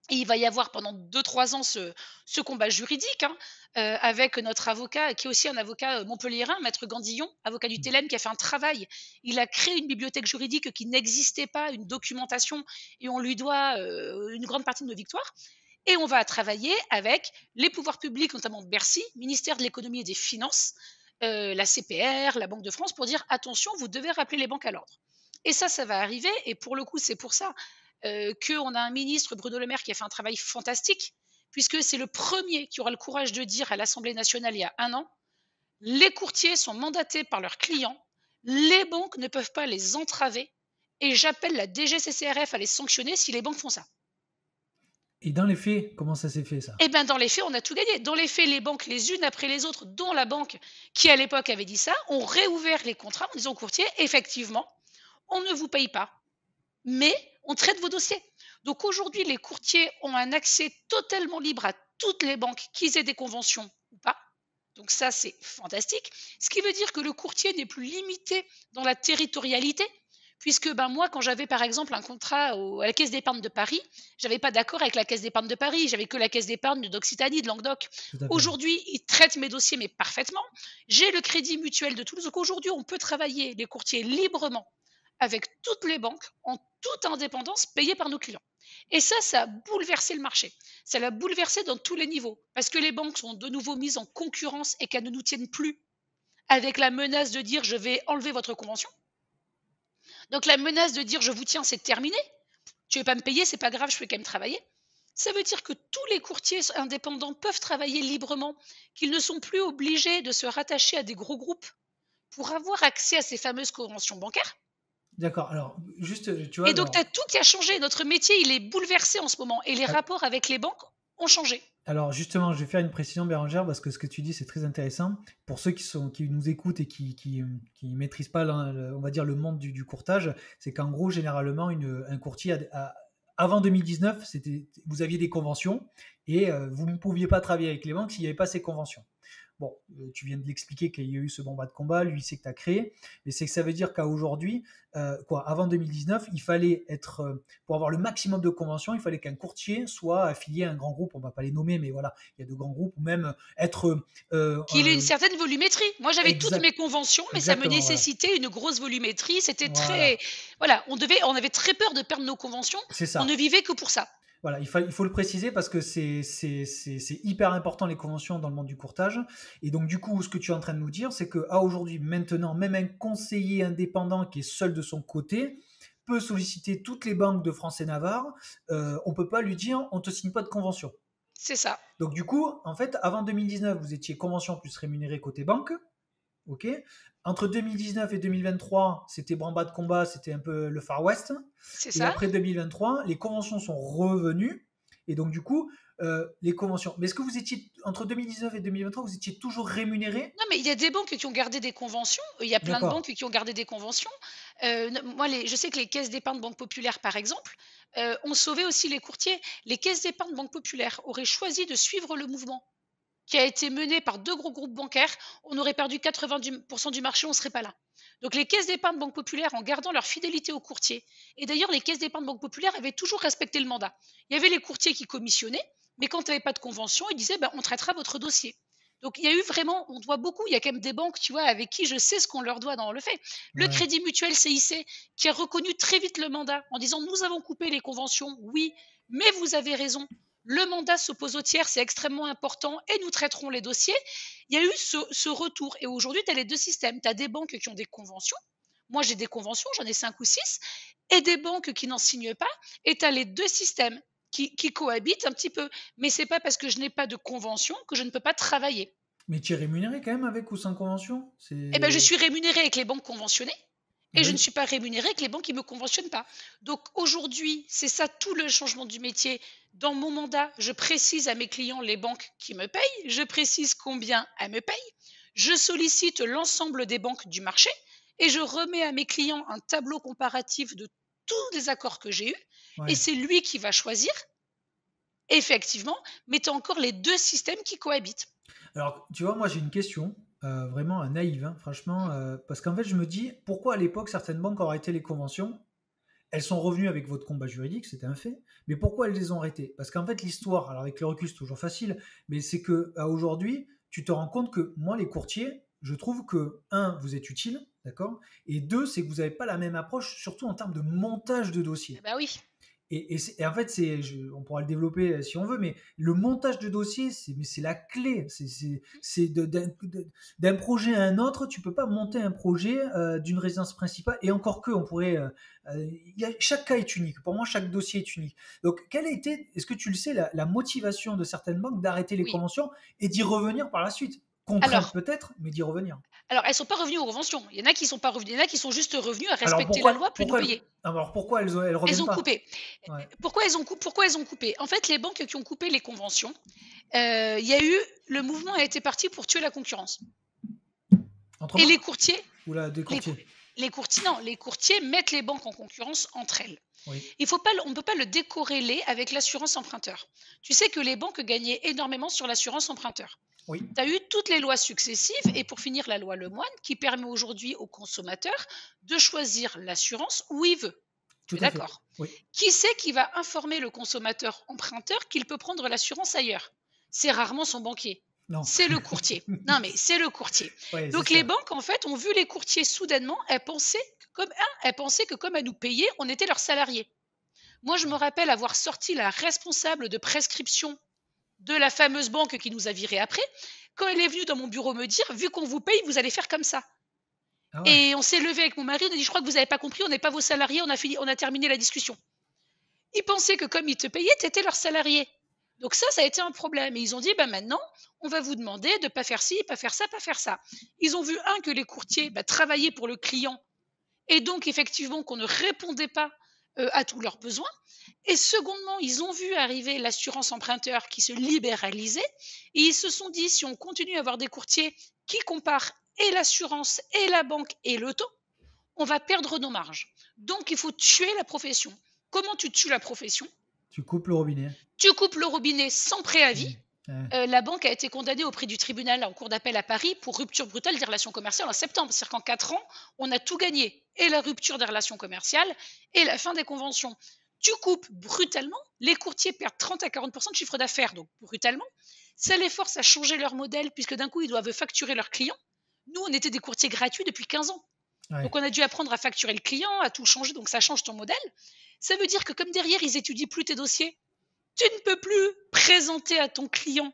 Et il va y avoir pendant 2, 3 ans ce combat juridique, hein, avec notre avocat, qui est aussi un avocat, montpelliérain, maître Gandillon, avocat du Mmh. TLM, qui a fait un travail. Il a créé une bibliothèque juridique qui n'existait pas, une documentation, et on lui doit, une grande partie de nos victoires. Et on va travailler avec les pouvoirs publics, notamment Bercy, ministère de l'économie et des finances, la CPR, la Banque de France, pour dire: «Attention, vous devez rappeler les banques à l'ordre». Et ça va arriver, et pour le coup, c'est pour ça qu'on a un ministre, Bruno Le Maire, qui a fait un travail fantastique, puisque c'est le premier qui aura le courage de dire à l'Assemblée nationale il y a un an: les courtiers sont mandatés par leurs clients, les banques ne peuvent pas les entraver, et j'appelle la DGCCRF à les sanctionner si les banques font ça. Et dans les faits, comment ça s'est fait ça? Eh bien, dans les faits, on a tout gagné. Dans les faits, les banques, les unes après les autres, dont la banque qui, à l'époque, avait dit ça, ont réouvert les contrats en disant aux courtiers: effectivement, on ne vous paye pas, mais on traite vos dossiers. Donc aujourd'hui, les courtiers ont un accès totalement libre à toutes les banques, qu'ils aient des conventions ou pas. Donc ça, c'est fantastique. Ce qui veut dire que le courtier n'est plus limité dans la territorialité, puisque ben, moi, quand j'avais par exemple un contrat à la Caisse d'épargne de Paris, j'avais pas d'accord avec la Caisse d'épargne de Paris, j'avais que la Caisse d'épargne d'Occitanie, de Languedoc. Tout à fait. Aujourd'hui, ils traitent mes dossiers, mais parfaitement. J'ai le Crédit Mutuel de Toulouse. Donc aujourd'hui, on peut travailler les courtiers librement avec toutes les banques, en toute indépendance, payées par nos clients. Et ça a bouleversé le marché. Ça l'a bouleversé dans tous les niveaux, parce que les banques sont de nouveau mises en concurrence et qu'elles ne nous tiennent plus, avec la menace de dire: je vais enlever votre convention. Donc la menace de dire: je vous tiens, c'est terminé. Tu ne veux pas me payer, c'est pas grave, je peux quand même travailler. Ça veut dire que tous les courtiers indépendants peuvent travailler librement, qu'ils ne sont plus obligés de se rattacher à des gros groupes pour avoir accès à ces fameuses conventions bancaires. D'accord, alors juste, tu vois, Et donc, tu alors as tout qui a changé. Notre métier, il est bouleversé en ce moment, et les al rapports avec les banques ont changé. alors justement, je vais faire une précision Bérengère parce que ce que tu dis, c'est très intéressant. Pour ceux qui nous écoutent et qui maîtrisent pas on va dire le monde du courtage, c'est qu'en gros, généralement, un courtier avant 2019, vous aviez des conventions et vous ne pouviez pas travailler avec les banques s'il n'y avait pas ces conventions. Bon, tu viens de l'expliquer qu'il y a eu ce bon bas de combat, lui, c'est que tu as créé, mais c'est que ça veut dire qu'à aujourd'hui, avant 2019, il fallait pour avoir le maximum de conventions, il fallait qu'un courtier soit affilié à un grand groupe, on ne va pas les nommer, mais voilà, il y a de grands groupes, ou même être Qu'il ait une certaine volumétrie. Moi, j'avais toutes exact, mes conventions, mais ça me exactement, voilà. nécessitait une grosse volumétrie. C'était Voilà, très, voilà, on avait très peur de perdre nos conventions. c'est On ne ça. vivait que pour ça. Voilà, il faut le préciser parce que c'est hyper important les conventions dans le monde du courtage. Et donc, du coup, ce que tu es en train de nous dire, c'est qu'à aujourd'hui, maintenant, même un conseiller indépendant qui est seul de son côté peut solliciter toutes les banques de France et Navarre. On ne peut pas lui dire on ne te signe pas de convention. C'est ça. Donc, du coup, en fait, avant 2019, vous étiez convention plus rémunéré côté banque. OK. Entre 2019 et 2023, c'était branle-bas de combat, c'était un peu le Far West. C'est Et ça. après 2023, les conventions sont revenues. Et donc, du coup, les conventions. Mais est-ce que vous étiez, entre 2019 et 2023, vous étiez toujours rémunéré? Non, mais il y a des banques qui ont gardé des conventions. Il y a plein de D'accord. banques qui ont gardé des conventions. Moi, je sais que les caisses d'épargne Banque Populaire, par exemple, ont sauvé aussi les courtiers. Les caisses d'épargne Banque Populaire auraient choisi de suivre le mouvement qui a été mené par 2 gros groupes bancaires. On aurait perdu 80 du marché, on ne serait pas là. Donc les caisses d'épargne Banque Populaire, en gardant leur fidélité aux courtiers, et d'ailleurs les caisses d'épargne Banque Populaire avaient toujours respecté le mandat. Il y avait les courtiers qui commissionnaient, mais quand tu avais pas de convention, ils disaient: ben, on traitera votre dossier. Donc il y a eu vraiment on doit beaucoup, il y a quand même des banques, tu vois, avec qui je sais ce qu'on leur doit dans le fait. Le Ouais. Crédit Mutuel CIC qui a reconnu très vite le mandat en disant: «Nous avons coupé les conventions, oui, mais vous avez raison. Le mandat s'oppose aux tiers, c'est extrêmement important et nous traiterons les dossiers». Il y a eu ce retour et aujourd'hui tu as les 2 systèmes. Tu as des banques qui ont des conventions. Moi, j'ai des conventions, j'en ai 5 ou 6 et des banques qui n'en signent pas et tu as les 2 systèmes qui cohabitent un petit peu. Mais c'est pas parce que je n'ai pas de convention que je ne peux pas travailler. Mais tu es rémunéré quand même avec ou sans convention? Eh ben, je C'est suis rémunérée avec les banques conventionnées et je ne Oui. suis pas rémunérée avec les banques qui ne me conventionnent pas. Donc aujourd'hui, c'est ça tout le changement du métier. Dans mon mandat, je précise à mes clients les banques qui me payent, je précise combien elles me payent, je sollicite l'ensemble des banques du marché et je remets à mes clients un tableau comparatif de tous les accords que j'ai eus et Ouais. c'est lui qui va choisir, effectivement, mais tu as encore les 2 systèmes qui cohabitent. Alors, tu vois, moi j'ai une question, vraiment naïve, hein, franchement, parce qu'en fait, je me dis, pourquoi à l'époque certaines banques ont arrêté les conventions? Elles sont revenues avec votre combat juridique, c'était un fait, mais pourquoi elles les ont arrêtées? Parce qu'en fait, l'histoire, alors avec le recul, c'est toujours facile, mais c'est que à aujourd'hui, tu te rends compte que moi, les courtiers, je trouve que, un, vous êtes utile, d'accord? Et deux, c'est que vous n'avez pas la même approche, surtout en termes de montage de Eh dossier. bah oui. Et en fait, on pourra le développer si on veut, mais le montage de dossier, c'est la clé. D'un projet à un autre, tu peux pas monter un projet d'une résidence principale, et encore que, on pourrait. Chaque cas est unique. Pour moi, chaque dossier est unique. Donc, quelle a été, est-ce que tu le sais, la motivation de certaines banques d'arrêter les Oui. conventions et d'y revenir par la suite? Contrainte Alors peut-être, mais d'y revenir. Alors, elles sont pas revenues aux conventions. Il y en a qui sont pas revenues. Il y en a qui sont juste revenues à Alors respecter la loi plus nous payer. pourquoi elles Elles reviennent ont pas? coupé. Ouais. Pourquoi elles ont coupé? En fait, les banques qui ont coupé les conventions, il y a eu le mouvement a été parti pour tuer la concurrence Entre et les banques courtiers ou là, des les cour courtiers? les courtiers non, les courtiers mettent les banques en concurrence entre elles. Oui. On ne peut pas le décorréler avec l'assurance emprunteur. Tu sais que les banques gagnaient énormément sur l'assurance emprunteur. Oui, Tu as eu toutes les lois successives et pour finir la loi Lemoine qui permet aujourd'hui au consommateur de choisir l'assurance où il veut. Tu tout es à fait. d'accord? Oui. Qui c'est qui va informer le consommateur emprunteur qu'il peut prendre l'assurance ailleurs? C'est rarement son banquier. Non. C'est le courtier. Non, mais c'est le courtier. Oui, c'est Donc les sûr. banques, en fait, ont vu les courtiers soudainement, elles pensaient que comme elles nous payaient, on était leurs salariés. Moi, je me rappelle avoir sorti la responsable de prescription de la fameuse banque qui nous a virés après, quand elle est venue dans mon bureau me dire: «Vu qu'on vous paye, vous allez faire comme ça». Ah ouais. Et on s'est levé avec mon mari, on a dit: «Je crois que vous n'avez pas compris, on n'est pas vos salariés, on a terminé la discussion». Ils pensaient que comme ils te payaient, tu étais leur salarié. Donc ça a été un problème et ils ont dit: «Bah, maintenant, on va vous demander de pas faire ci, pas faire ça, pas faire ça». Ils ont vu, que les courtiers, travaillaient pour le client et donc effectivement qu'on ne répondait pas, à tous leurs besoins et secondement, ils ont vu arriver l'assurance emprunteur qui se libéralisait et ils se sont dit: «Si on continue à avoir des courtiers qui comparent et l'assurance et la banque et le taux, on va perdre nos marges. Donc il faut tuer la profession». Comment tu tues la profession? Tu coupes le robinet. Tu coupes le robinet sans préavis. Mmh. Ouais. La banque a été condamnée auprès du tribunal en cour d'appel à Paris pour rupture brutale des relations commerciales en septembre. C'est-à-dire qu'en 4 ans, on a tout gagné et la rupture des relations commerciales et la fin des conventions. Tu coupes brutalement, les courtiers perdent 30 à 40 de chiffre d'affaires, donc brutalement. Ça les force à changer leur modèle puisque d'un coup, ils doivent facturer leurs clients. Nous, on était des courtiers gratuits depuis 15 ans. Ouais. Donc on a dû apprendre à facturer le client, à tout changer, donc ça change ton modèle. Ça veut dire que comme derrière, ils étudient plus tes dossiers, tu ne peux plus présenter à ton client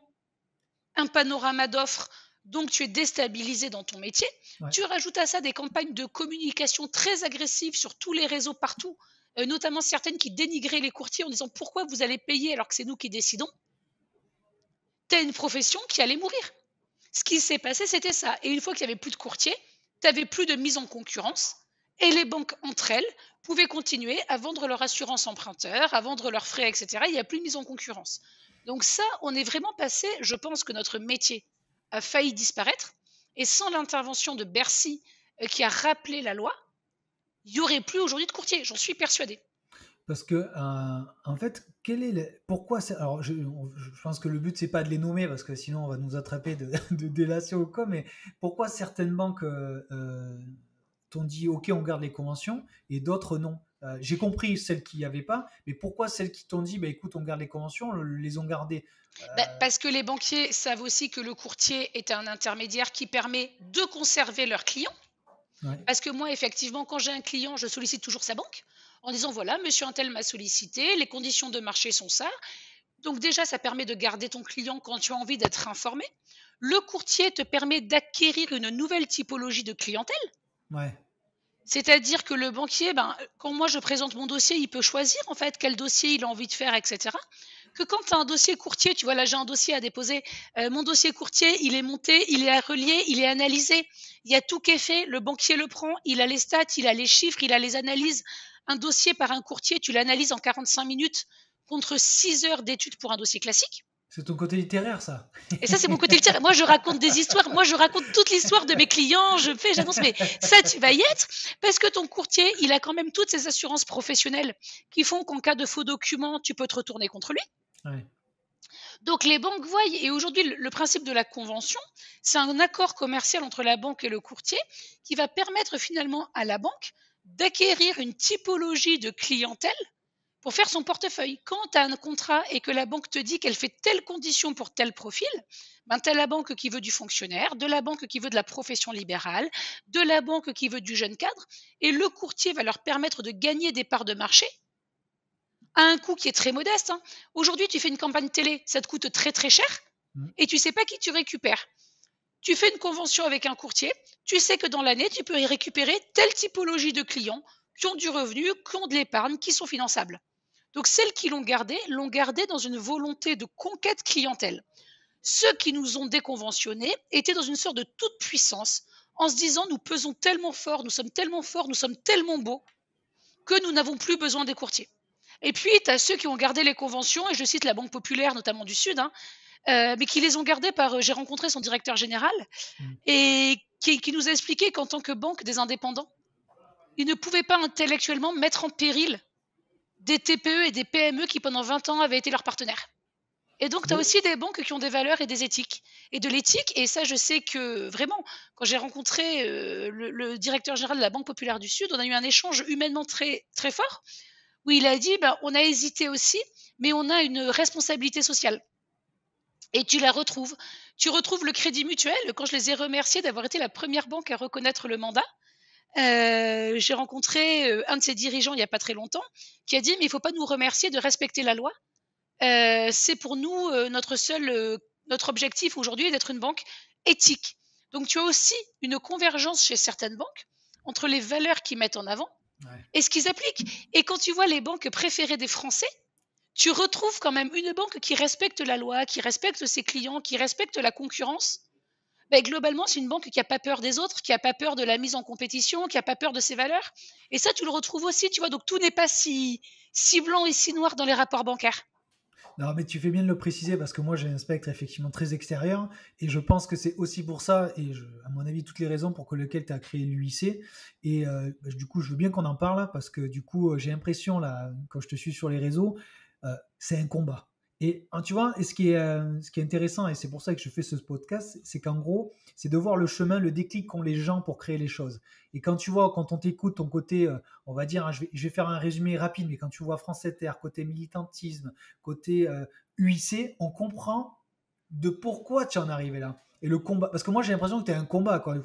un panorama d'offres, donc tu es déstabilisé dans ton métier. Ouais. Tu rajoutes à ça des campagnes de communication très agressives sur tous les réseaux partout, notamment certaines qui dénigraient les courtiers en disant pourquoi vous allez payer alors que c'est nous qui décidons. Tu as une profession qui allait mourir. Ce qui s'est passé, c'était ça. Et une fois qu'il n'y avait plus de courtiers, tu n'avais plus de mise en concurrence et les banques entre elles pouvaient continuer à vendre leur assurance emprunteur, à vendre leurs frais, etc. Il n'y a plus de mise en concurrence. Donc ça, on est vraiment passé, je pense que notre métier a failli disparaître et sans l'intervention de Bercy qui a rappelé la loi, il n'y aurait plus aujourd'hui de courtier, j'en suis persuadée. Parce que, en fait, pourquoi alors je pense que le but c'est pas de les nommer parce que sinon on va nous attraper de, de délation ou quoi, mais pourquoi certaines banques t'ont dit ok on garde les conventions et d'autres non? J'ai compris celles qui n'y avaient pas, mais pourquoi celles qui t'ont dit, bah, écoute, on garde les conventions, les ont gardées? Bah, parce que les banquiers savent aussi que le courtier est un intermédiaire qui permet de conserver leurs clients. Ouais, Parce que moi, effectivement, quand j'ai un client, je sollicite toujours sa banque en disant, voilà, monsieur untel m'a sollicité, les conditions de marché sont ça. Donc déjà, ça permet de garder ton client quand tu as envie d'être informé. Le courtier te permet d'acquérir une nouvelle typologie de clientèle. ouais, C'est-à-dire que le banquier, ben, quand moi je présente mon dossier, il peut choisir en fait quel dossier il a envie de faire, etc. Que quand tu as un dossier courtier, tu vois, là j'ai un dossier à déposer, mon dossier courtier, il est monté, il est relié, il est analysé, il y a tout qui est fait, le banquier le prend, il a les stats, il a les chiffres, il a les analyses. Un dossier par un courtier, tu l'analyses en 45 minutes contre 6 heures d'études pour un dossier classique. c'est ton côté littéraire, ça. Et ça, c'est mon côté littéraire. Moi, je raconte des histoires. Moi, je raconte toute l'histoire de mes clients. Je fais, j'annonce, mais ça, tu vas y être. Parce que ton courtier, il a quand même toutes ces assurances professionnelles qui font qu'en cas de faux documents, tu peux te retourner contre lui. Ouais, Donc, les banques voient. Et aujourd'hui, le principe de la convention, c'est un accord commercial entre la banque et le courtier qui va permettre finalement à la banque d'acquérir une typologie de clientèle pour faire son portefeuille. Quand tu as un contrat et que la banque te dit qu'elle fait telle condition pour tel profil, ben, tu as la banque qui veut du fonctionnaire, de la banque qui veut de la profession libérale, de la banque qui veut du jeune cadre, et le courtier va leur permettre de gagner des parts de marché à un coût qui est très modeste. Hein. Aujourd'hui, tu fais une campagne télé, ça te coûte très très cher, et tu ne sais pas qui tu récupères. Tu fais une convention avec un courtier, tu sais que dans l'année, tu peux y récupérer telle typologie de clients qui ont du revenu, qui ont de l'épargne, qui sont finançables. Donc celles qui l'ont gardé dans une volonté de conquête clientèle. Ceux qui nous ont déconventionnés étaient dans une sorte de toute puissance en se disant nous pesons tellement fort, nous sommes tellement forts, nous sommes tellement beaux que nous n'avons plus besoin des courtiers. Et puis, tu as ceux qui ont gardé les conventions, et je cite la Banque Populaire, notamment du Sud, hein, mais qui les ont gardées par, j'ai rencontré son directeur général, mm. et qui nous a expliqué qu'en tant que banque des indépendants, ils ne pouvaient pas intellectuellement mettre en péril des TPE et des PME qui pendant 20 ans avaient été leurs partenaires. Et donc, tu as Mais- aussi des banques qui ont des valeurs et des éthiques. Et de l'éthique, et ça, je sais que vraiment, quand j'ai rencontré le directeur général de la Banque Populaire du Sud, on a eu un échange humainement très, très fort, où il a dit, ben, on a hésité aussi, mais on a une responsabilité sociale. Et tu la retrouves. Tu retrouves le Crédit Mutuel, quand je les ai remerciés d'avoir été la première banque à reconnaître le mandat. J'ai rencontré un de ses dirigeants il n'y a pas très longtemps qui a dit, mais il ne faut pas nous remercier de respecter la loi. C'est pour nous notre objectif aujourd'hui est d'être une banque éthique. Donc tu as aussi une convergence chez certaines banques entre les valeurs qu'ils mettent en avant ouais. et ce qu'ils appliquent. Et quand tu vois les banques préférées des Français, tu retrouves quand même une banque qui respecte la loi, qui respecte ses clients, qui respecte la concurrence. Ben, globalement, c'est une banque qui n'a pas peur des autres, qui n'a pas peur de la mise en compétition, qui n'a pas peur de ses valeurs. Et ça, tu le retrouves aussi, tu vois. Donc tout n'est pas si blanc et si noir dans les rapports bancaires. Non, mais tu fais bien de le préciser parce que moi j'ai un spectre effectivement très extérieur et je pense que c'est aussi pour ça, et à mon avis, toutes les raisons pour lesquelles tu as créé l'UIC. Et bah, du coup, je veux bien qu'on en parle parce que du coup, j'ai l'impression, là, quand je te suis sur les réseaux, c'est un combat. Et hein, tu vois, et ce qui est intéressant, et c'est pour ça que je fais ce podcast, c'est qu'en gros, c'est de voir le chemin, le déclic qu'ont les gens pour créer les choses. Et quand tu vois, quand on t'écoute, ton côté, on va dire, hein, je vais faire un résumé rapide, mais quand tu vois France Inter, côté militantisme, côté UIC, on comprend de pourquoi tu en es arrivé là. Et le combat, parce que moi j'ai l'impression que tu es un combat. Quoi.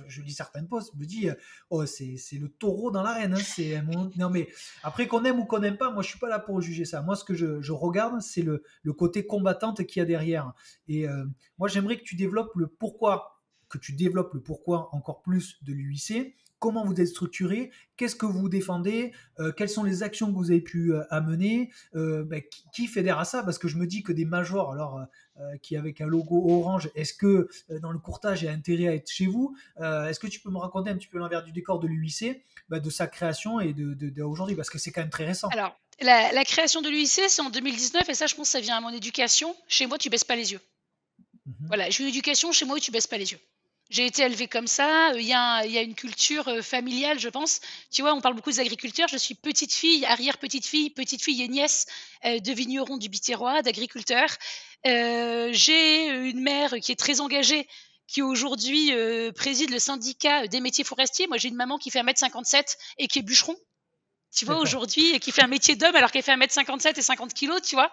Je lis certains posts, je me dis, oh, c'est le taureau dans l'arène. Hein. Non, mais après qu'on aime ou qu'on n'aime pas, moi je suis pas là pour juger ça. Moi ce que je regarde, c'est le côté combattante qu'il y a derrière. Et moi j'aimerais que tu développes le pourquoi encore plus de l'UIC. Comment vous êtes structuré, qu'est-ce que vous défendez, quelles sont les actions que vous avez pu amener, qui fédère à ça, parce que je me dis que des majors, alors qui avec un logo orange, est-ce que dans le courtage il y a intérêt à être chez vous? Est-ce que tu peux me raconter un petit peu l'envers du décor de l'UIC, de sa création et d'aujourd'hui, parce que c'est quand même très récent. Alors, la création de l'UIC, c'est en 2019, et ça, je pense, ça vient à mon éducation. Chez moi, tu baisses pas les yeux. Mhm. Voilà, j'ai eu une éducation chez moi où tu baisses pas les yeux. J'ai été élevée comme ça. Il y a une culture familiale, je pense. Tu vois, on parle beaucoup des agriculteurs. Je suis petite fille, petite fille et nièce de vignerons du Biterrois, d'agriculteurs. J'ai une mère qui est très engagée, qui aujourd'hui préside le syndicat des métiers forestiers. Moi, j'ai une maman qui fait 1,57 m et qui est bûcheron. tu vois, aujourd'hui, et qui fait un métier d'homme alors qu'elle fait 1,57 m et 50 kilos, tu vois.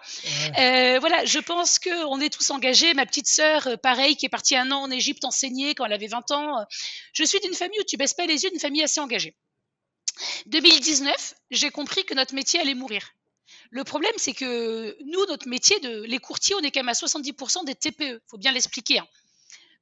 Voilà, je pense qu'on est tous engagés. Ma petite sœur, pareil, qui est partie 1 an en Égypte enseigner quand elle avait 20 ans. Je suis d'une famille où tu baisses pas les yeux, d'une famille assez engagée. 2019, j'ai compris que notre métier allait mourir. Le problème, c'est que nous, notre métier, les courtiers, on est quand même à 70% des TPE. Faut bien l'expliquer, hein.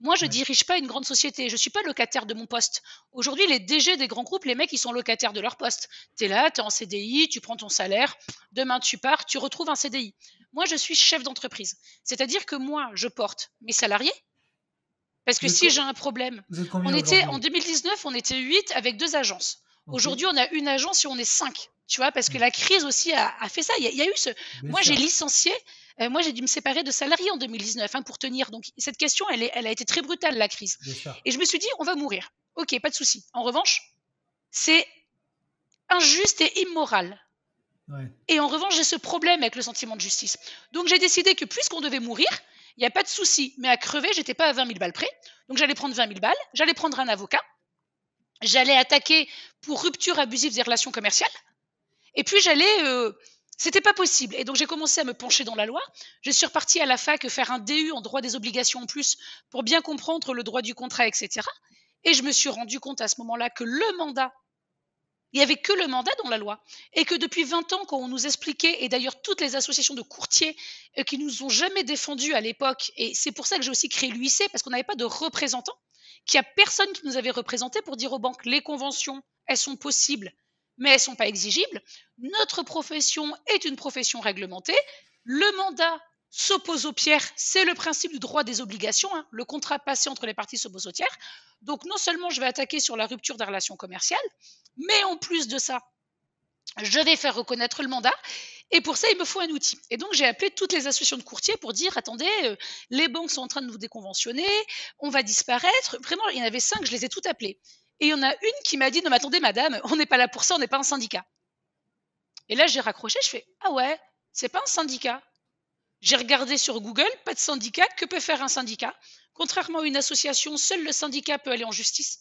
Moi, je dirige pas une grande société. Je suis pas locataire de mon poste. Aujourd'hui, les DG des grands groupes, les mecs, ils sont locataires de leur poste. Tu es là, tu es en CDI, tu prends ton salaire. Demain, tu pars, tu retrouves un CDI. Moi, je suis chef d'entreprise. C'est-à-dire que moi, je porte mes salariés. Parce que si j'ai un problème, vous êtes combien en 2019, on était 8 avec 2 agences. Ok. Aujourd'hui, on a une agence et on est 5. Tu vois, parce que la crise aussi a fait ça. Il y a eu moi, j'ai licencié. Moi, j'ai dû me séparer de salariés en 2019 pour tenir. Donc, cette question, elle a été très brutale, la crise. Et je me suis dit, on va mourir. Ok, pas de souci. En revanche, c'est injuste et immoral. Et en revanche, j'ai ce problème avec le sentiment de justice. Donc, j'ai décidé que puisqu'on devait mourir, il n'y a pas de souci. Mais à crever, j'étais pas à 20 000 balles près. Donc, j'allais prendre 20 000 balles. J'allais prendre un avocat. J'allais attaquer pour rupture abusive des relations commerciales. Et puis, c'était pas possible. Et donc, j'ai commencé à me pencher dans la loi. Je suis repartie à la fac faire un DU en droit des obligations en plus pour bien comprendre le droit du contrat, etc. Et je me suis rendu compte à ce moment-là que le mandat, il n'y avait que le mandat dans la loi. Et que depuis 20 ans, quand on nous expliquait, et d'ailleurs toutes les associations de courtiers qui nous ont jamais défendus à l'époque, et c'est pour ça que j'ai aussi créé l'UIC, parce qu'on n'avait pas de représentants, qu'il n'y a personne qui nous avait représentés pour dire aux banques, les conventions, elles sont possibles, mais elles ne sont pas exigibles. Notre profession est une profession réglementée. Le mandat s'oppose aux pierres, c'est le principe du droit des obligations. Le contrat passé entre les parties s'oppose aux tiers. Donc, non seulement je vais attaquer sur la rupture des relations commerciales, mais en plus de ça, je vais faire reconnaître le mandat. Et pour ça, il me faut un outil. Et donc, j'ai appelé toutes les associations de courtiers pour dire, attendez, les banques sont en train de nous déconventionner, on va disparaître. Vraiment, il y en avait 5, je les ai toutes appelées. Et il y en a une qui m'a dit, non mais attendez madame, on n'est pas là pour ça, on n'est pas un syndicat. Et là, j'ai raccroché, je fais, ah ouais, c'est pas un syndicat. J'ai regardé sur Google, pas de syndicat, que peut faire un syndicat? Contrairement à une association, seul le syndicat peut aller en justice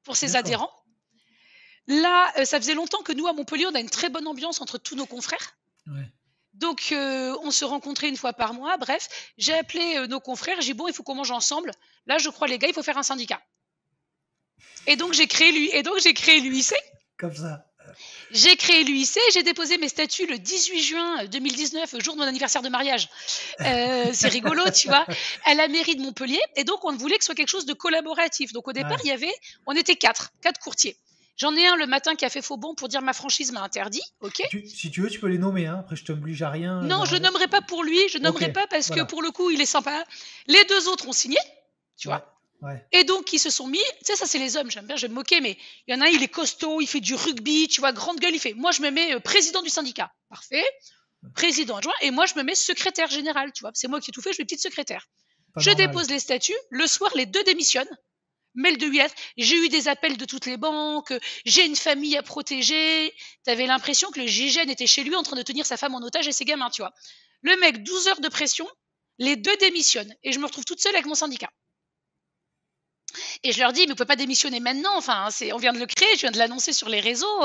pour ses adhérents. Là, ça faisait longtemps que nous, à Montpellier, on a une très bonne ambiance entre tous nos confrères. Donc, on se rencontrait 1 fois par mois. Bref, j'ai appelé nos confrères, j'ai dit, bon, il faut qu'on mange ensemble. Là, je crois, les gars, il faut faire un syndicat. Et donc, j'ai créé l'UIC. Comme ça. J'ai créé l'UIC, j'ai déposé mes statuts le 18 juin 2019, jour de mon anniversaire de mariage. C'est rigolo, tu vois, à la mairie de Montpellier. Et donc, on voulait que ce soit quelque chose de collaboratif. Donc, au départ, on était 4 courtiers. J'en ai un le matin qui a fait faux bond pour dire ma franchise m'a interdit. Ok. Si tu veux, tu peux les nommer. Après, je t'oblige à rien. Non, je ne nommerai pas pour lui. Je nommerai pas parce que pour le coup, il est sympa. Les 2 autres ont signé, tu vois. Et donc, ils se sont mis, tu sais, ça c'est les hommes, j'aime bien, je vais me moquer, mais il y en a un, il est costaud, il fait du rugby, tu vois, grande gueule, il fait, moi je me mets président du syndicat, parfait, président adjoint, et moi je me mets secrétaire général, tu vois, c'est moi qui ai tout fait, je suis petite secrétaire. Je dépose les statuts, le soir, les 2 démissionnent, mail de 8 lettres, j'ai eu des appels de toutes les banques, j'ai une famille à protéger, t'avais l'impression que le GIGN était chez lui en train de tenir sa femme en otage et ses gamins, tu vois. Le mec, 12 heures de pression, les 2 démissionnent, et je me retrouve toute seule avec mon syndicat. Et je leur dis, mais vous ne pouvez pas démissionner maintenant, enfin, on vient de le créer, je viens de l'annoncer sur les réseaux.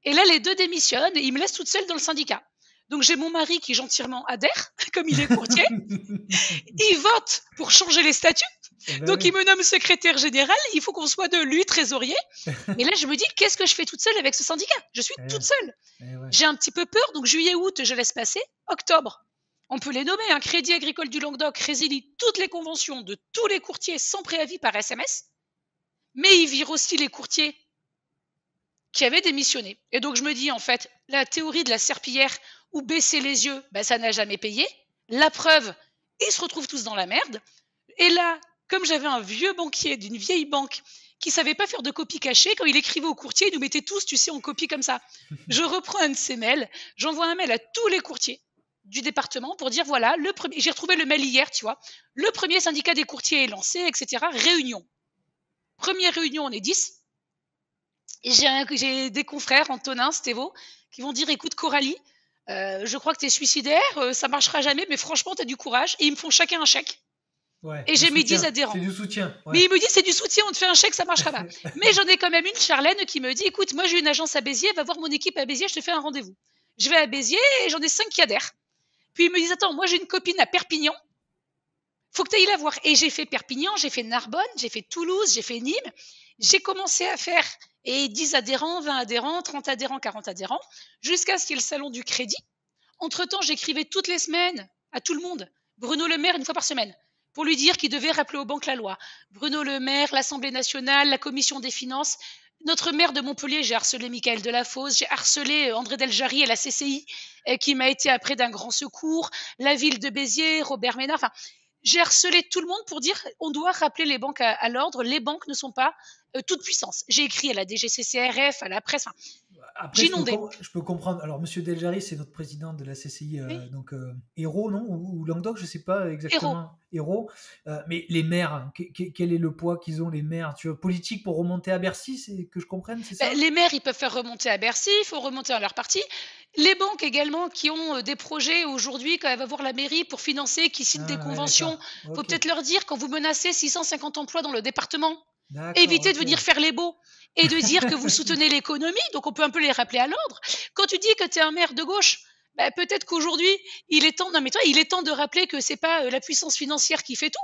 Et là, les 2 démissionnent et ils me laissent toute seule dans le syndicat. Donc, j'ai mon mari qui gentiment adhère, comme il est courtier. Il vote pour changer les statuts. Donc, il me nomme secrétaire général. Il faut qu'on soit 2, lui, trésorier. Et là, je me dis, qu'est-ce que je fais toute seule avec ce syndicat? Je suis toute seule. J'ai un petit peu peur. Donc, juillet, août, je laisse passer. Octobre, on peut les nommer, Crédit Agricole du Languedoc résilie toutes les conventions de tous les courtiers sans préavis par SMS, mais il vire aussi les courtiers qui avaient démissionné. Et donc je me dis, en fait, la théorie de la serpillière ou baisser les yeux, ça n'a jamais payé. La preuve, ils se retrouvent tous dans la merde. Et là, comme j'avais un vieux banquier d'une vieille banque qui ne savait pas faire de copie cachée, quand il écrivait au courtier, il nous mettait tous, tu sais, en copie comme ça. Je reprends un de ces mails, j'envoie un mail à tous les courtiers du département pour dire voilà, j'ai retrouvé le mail hier, tu vois, le premier syndicat des courtiers est lancé, etc. Réunion. Première réunion, on est 10. Et j'ai des confrères, Antonin, Stévo, qui vont dire écoute, Coralie, je crois que tu es suicidaire, ça marchera jamais, mais franchement, tu as du courage. Et ils me font chacun un chèque. Ouais, Et du j'ai mis 10 soutien. C'est adhérents. du soutien. Mais Ouais. il me dit, c'est du soutien, on te fait un chèque, ça marchera pas. Mais j'en ai quand même une, Charlène, qui me dit, écoute, moi j'ai une agence à Béziers, va voir mon équipe à Béziers, je te fais un rendez-vous. Je vais à Béziers et j'en ai 5 qui adhèrent. Puis ils me disent, attends, moi j'ai une copine à Perpignan, faut que tu ailles la voir. Et j'ai fait Perpignan, j'ai fait Narbonne, j'ai fait Toulouse, j'ai fait Nîmes. J'ai commencé à faire 10 adhérents, 20 adhérents, 30 adhérents, 40 adhérents, jusqu'à ce qu'il y ait le salon du crédit. Entre-temps, j'écrivais toutes les semaines à tout le monde. Bruno Le Maire, une fois par semaine, pour lui dire qu'il devait rappeler aux banques la loi. Bruno Le Maire, l'Assemblée nationale, la Commission des finances. Notre maire de Montpellier, j'ai harcelé Michael Delafosse, j'ai harcelé André Deljarry et la CCI, qui m'a été après d'un grand secours, la ville de Béziers, Robert Ménard. Enfin, j'ai harcelé tout le monde pour dire on doit rappeler les banques à l'ordre. Les banques ne sont pas toute puissance. J'ai écrit à la DGCCRF, à la presse. Enfin, Après, j'ai inondé. je peux comprendre. Alors, Monsieur Deljarry, c'est notre président de la CCI, Oui. donc Hérault, non, ou Languedoc, je sais pas Héros. exactement. Hérault. Mais les maires, hein, quel est le poids qu'ils ont, les maires? Tu vois, politique pour remonter à Bercy, c'est que je comprenne, c'est ça? Les maires, ils peuvent faire remonter à Bercy, il faut remonter à leur parti. Les banques également qui ont des projets aujourd'hui, quand elles vont voir la mairie pour financer, qui signent des Ah ouais, conventions, d'accord. il faut Ok. peut-être leur dire quand vous menacez 650 emplois dans le département, D'accord, évitez de ok. venir faire les beaux et de dire que vous soutenez l'économie, donc on peut un peu les rappeler à l'ordre. Quand tu dis que tu es un maire de gauche, bah, peut-être qu'aujourd'hui, il est temps, non mais toi, il est temps de rappeler que c'est pas la puissance financière qui fait tout.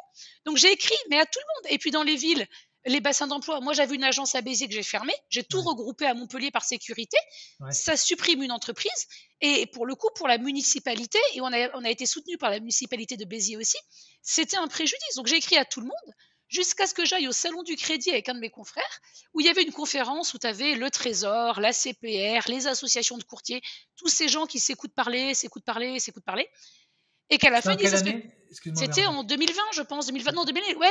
Donc j'ai écrit, mais à tout le monde. Et puis dans les villes, les bassins d'emploi, moi j'avais une agence à Béziers que j'ai fermée, j'ai tout Ouais, regroupé à Montpellier par sécurité, ouais. ça supprime une entreprise, et pour le coup, pour la municipalité, et on a été soutenu par la municipalité de Béziers aussi, c'était un préjudice. Donc j'ai écrit à tout le monde, jusqu'à ce que j'aille au salon du crédit avec un de mes confrères, où il y avait une conférence où tu avais le Trésor, la CPR, les associations de courtiers, tous ces gens qui s'écoutent parler, s'écoutent parler, s'écoutent parler, et qu'à la C'était fin en ils disent, quelle est-ce que année? Excuse-moi, c'était Véronique. en 2020, je pense, 2020, non, 2000, ouais,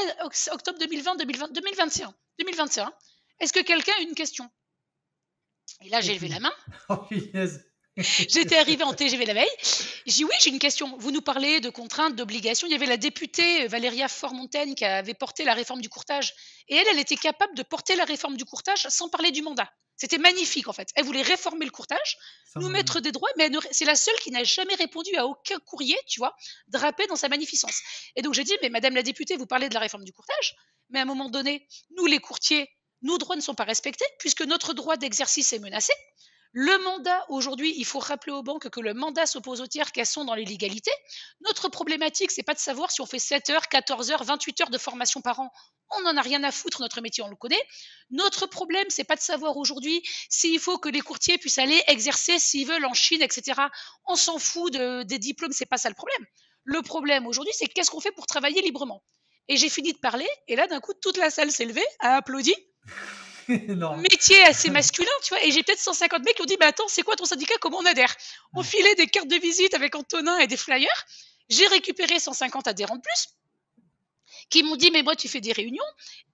octobre 2020, 2020, 2021, 2021. Est-ce que quelqu'un a une question? Et là, j'ai levé la Aucune. main. Oh, punaise. J'étais arrivée en TGV la veille. J'ai dit oui, j'ai une question. Vous nous parlez de contraintes, d'obligations. Il y avait la députée Valéria Faure-Montagne qui avait porté la réforme du courtage. Et elle était capable de porter la réforme du courtage sans parler du mandat. C'était magnifique en fait. Elle voulait réformer le courtage, Sans nous mandat. mettre des droits, mais c'est la seule qui n'a jamais répondu à aucun courrier, tu vois, drapé dans sa magnificence. Et donc j'ai dit, mais Madame la députée, vous parlez de la réforme du courtage, mais à un moment donné, nous les courtiers, nos droits ne sont pas respectés puisque notre droit d'exercice est menacé. Le mandat, aujourd'hui, il faut rappeler aux banques que le mandat s'oppose aux tiers qu'elles sont dans l'illégalité. Notre problématique, c'est pas de savoir si on fait 7 heures, 14 heures, 28 heures de formation par an. On n'en a rien à foutre, notre métier, on le connaît. Notre problème, c'est pas de savoir aujourd'hui s'il faut que les courtiers puissent aller exercer s'ils veulent en Chine, etc. On s'en fout des diplômes, c'est pas ça le problème. Le problème aujourd'hui, c'est qu'est-ce qu'on fait pour travailler librement. Et j'ai fini de parler, et là, d'un coup, toute la salle s'est levée, a applaudi, Énorme. métier assez masculin, tu vois, et j'ai peut-être 150 mecs qui ont dit, bah attends, c'est quoi ton syndicat, comment on adhère? On Ouais. filait des cartes de visite avec Antonin et des flyers, j'ai récupéré 150 adhérents de plus, qui m'ont dit, mais moi tu fais des réunions,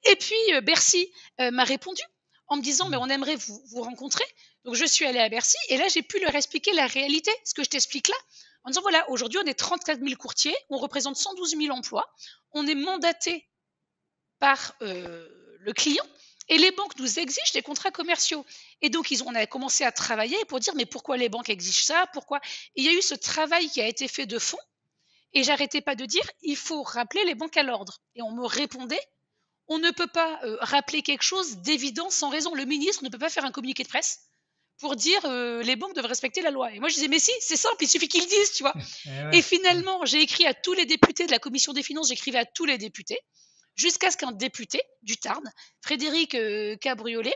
et puis Bercy m'a répondu, en me disant, mais Mm. on aimerait vous rencontrer, donc je suis allée à Bercy, et là j'ai pu leur expliquer la réalité, ce que je t'explique là, en disant, voilà, aujourd'hui on est 34 000 courtiers, on représente 112 000 emplois, on est mandaté par le client. Et les banques nous exigent des contrats commerciaux. Et donc, on a commencé à travailler pour dire, mais pourquoi les banques exigent ça? Pourquoi? Et il y a eu ce travail qui a été fait de fond. Et j'arrêtais pas de dire, il faut rappeler les banques à l'ordre. Et on me répondait, on ne peut pas rappeler quelque chose d'évident sans raison. Le ministre ne peut pas faire un communiqué de presse pour dire les banques doivent respecter la loi. Et moi, je disais, mais si, c'est simple, il suffit qu'ils le disent, tu vois. Eh Et ouais, ouais. finalement, j'ai écrit à tous les députés de la commission des finances, j'écrivais à tous les députés, jusqu'à ce qu'un député du Tarn, Frédéric Cabriolet,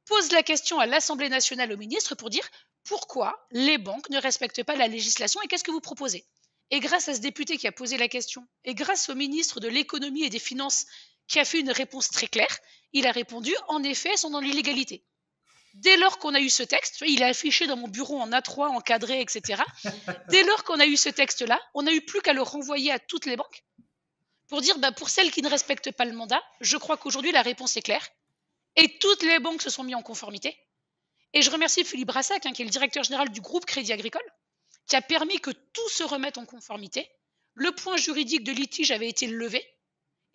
pose la question à l'Assemblée nationale au ministre pour dire pourquoi les banques ne respectent pas la législation et qu'est-ce que vous proposez. Et grâce à ce député qui a posé la question, et grâce au ministre de l'économie et des finances qui a fait une réponse très claire, il a répondu en effet, elles sont dans l'illégalité. Dès lors qu'on a eu ce texte, il est affiché dans mon bureau en A3, encadré, etc. Dès lors qu'on a eu ce texte-là, on n'a eu plus qu'à le renvoyer à toutes les banques pour dire, bah, pour celles qui ne respectent pas le mandat, je crois qu'aujourd'hui la réponse est claire. Et toutes les banques se sont mises en conformité. Et je remercie Philippe Brassac, qui est le directeur général du groupe Crédit Agricole, qui a permis que tout se remette en conformité. Le point juridique de litige avait été levé.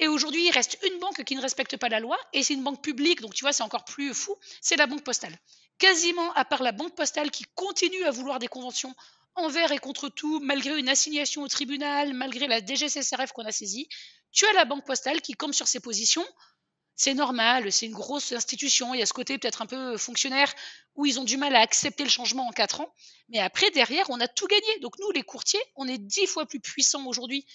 Et aujourd'hui, il reste une banque qui ne respecte pas la loi, et c'est une banque publique, donc tu vois, c'est encore plus fou, c'est la Banque Postale. Quasiment, à part la Banque Postale qui continue à vouloir des conventions envers et contre tout, malgré une assignation au tribunal, malgré la DGCCRF qu'on a saisie. Tu as la Banque Postale qui campe sur ses positions. C'est normal, c'est une grosse institution, il y a ce côté peut-être un peu fonctionnaire où ils ont du mal à accepter le changement en 4 ans. Mais après, derrière, on a tout gagné. Donc nous, les courtiers, on est 10 fois plus puissants aujourd'hui,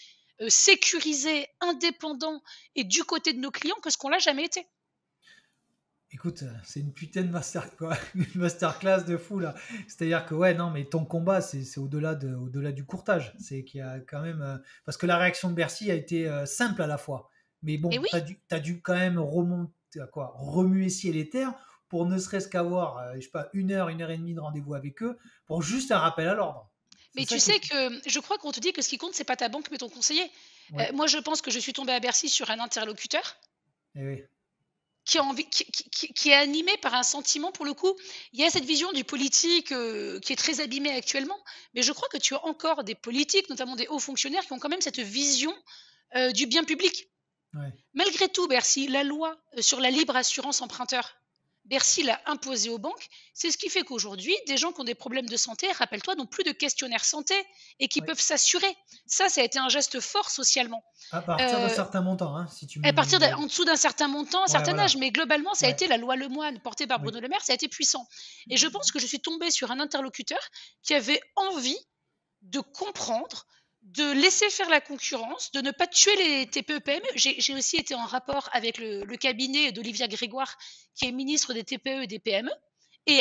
sécurisés, indépendants et du côté de nos clients que ce qu'on l'a jamais été. Écoute, c'est une putain de quoi. Une masterclass de fou là. C'est-à-dire que ouais, non, mais ton combat, c'est au-delà du courtage. C'est qu'il y a quand même parce que la réaction de Bercy a été simple à la fois. Mais Et bon, oui, t'as dû quand même remonter à quoi, remuer ciel et terre pour ne serait-ce qu'avoir, je sais pas, une heure et demie de rendez-vous avec eux pour juste un rappel à l'ordre. C'est mais ça tu qui est sais fou. que je crois qu'on te dit que ce qui compte, c'est pas ta banque, mais ton conseiller. Ouais, Moi, je pense que je suis tombée à Bercy sur un interlocuteur et oui, qui a envie qui est animé par un sentiment pour le coup, il y a cette vision du politique, qui est très abîmée actuellement, mais je crois que tu as encore des politiques, notamment des hauts fonctionnaires, qui ont quand même cette vision, du bien public. ouais. Malgré tout, Bercy, la loi, sur la libre assurance emprunteur, Bercy l'a imposée aux banques. C'est ce qui fait qu'aujourd'hui, des gens qui ont des problèmes de santé, rappelle-toi, n'ont plus de questionnaire santé et qui Ouais. peuvent s'assurer. Ça a été un geste fort socialement. À partir de Heu certains montants, hein, si tu à partir me. en dessous d'un certain montant, un Ouais, certain âge, voilà. mais globalement, ça a Ouais, été la loi Lemoine portée par oui. Bruno Le Maire, ça a été puissant. Et je pense que je suis tombée sur un interlocuteur qui avait envie de comprendre, de laisser faire la concurrence, de ne pas tuer les TPE-PME. J'ai aussi été en rapport avec le cabinet d'Olivia Grégoire, qui est ministre des TPE et des PME, et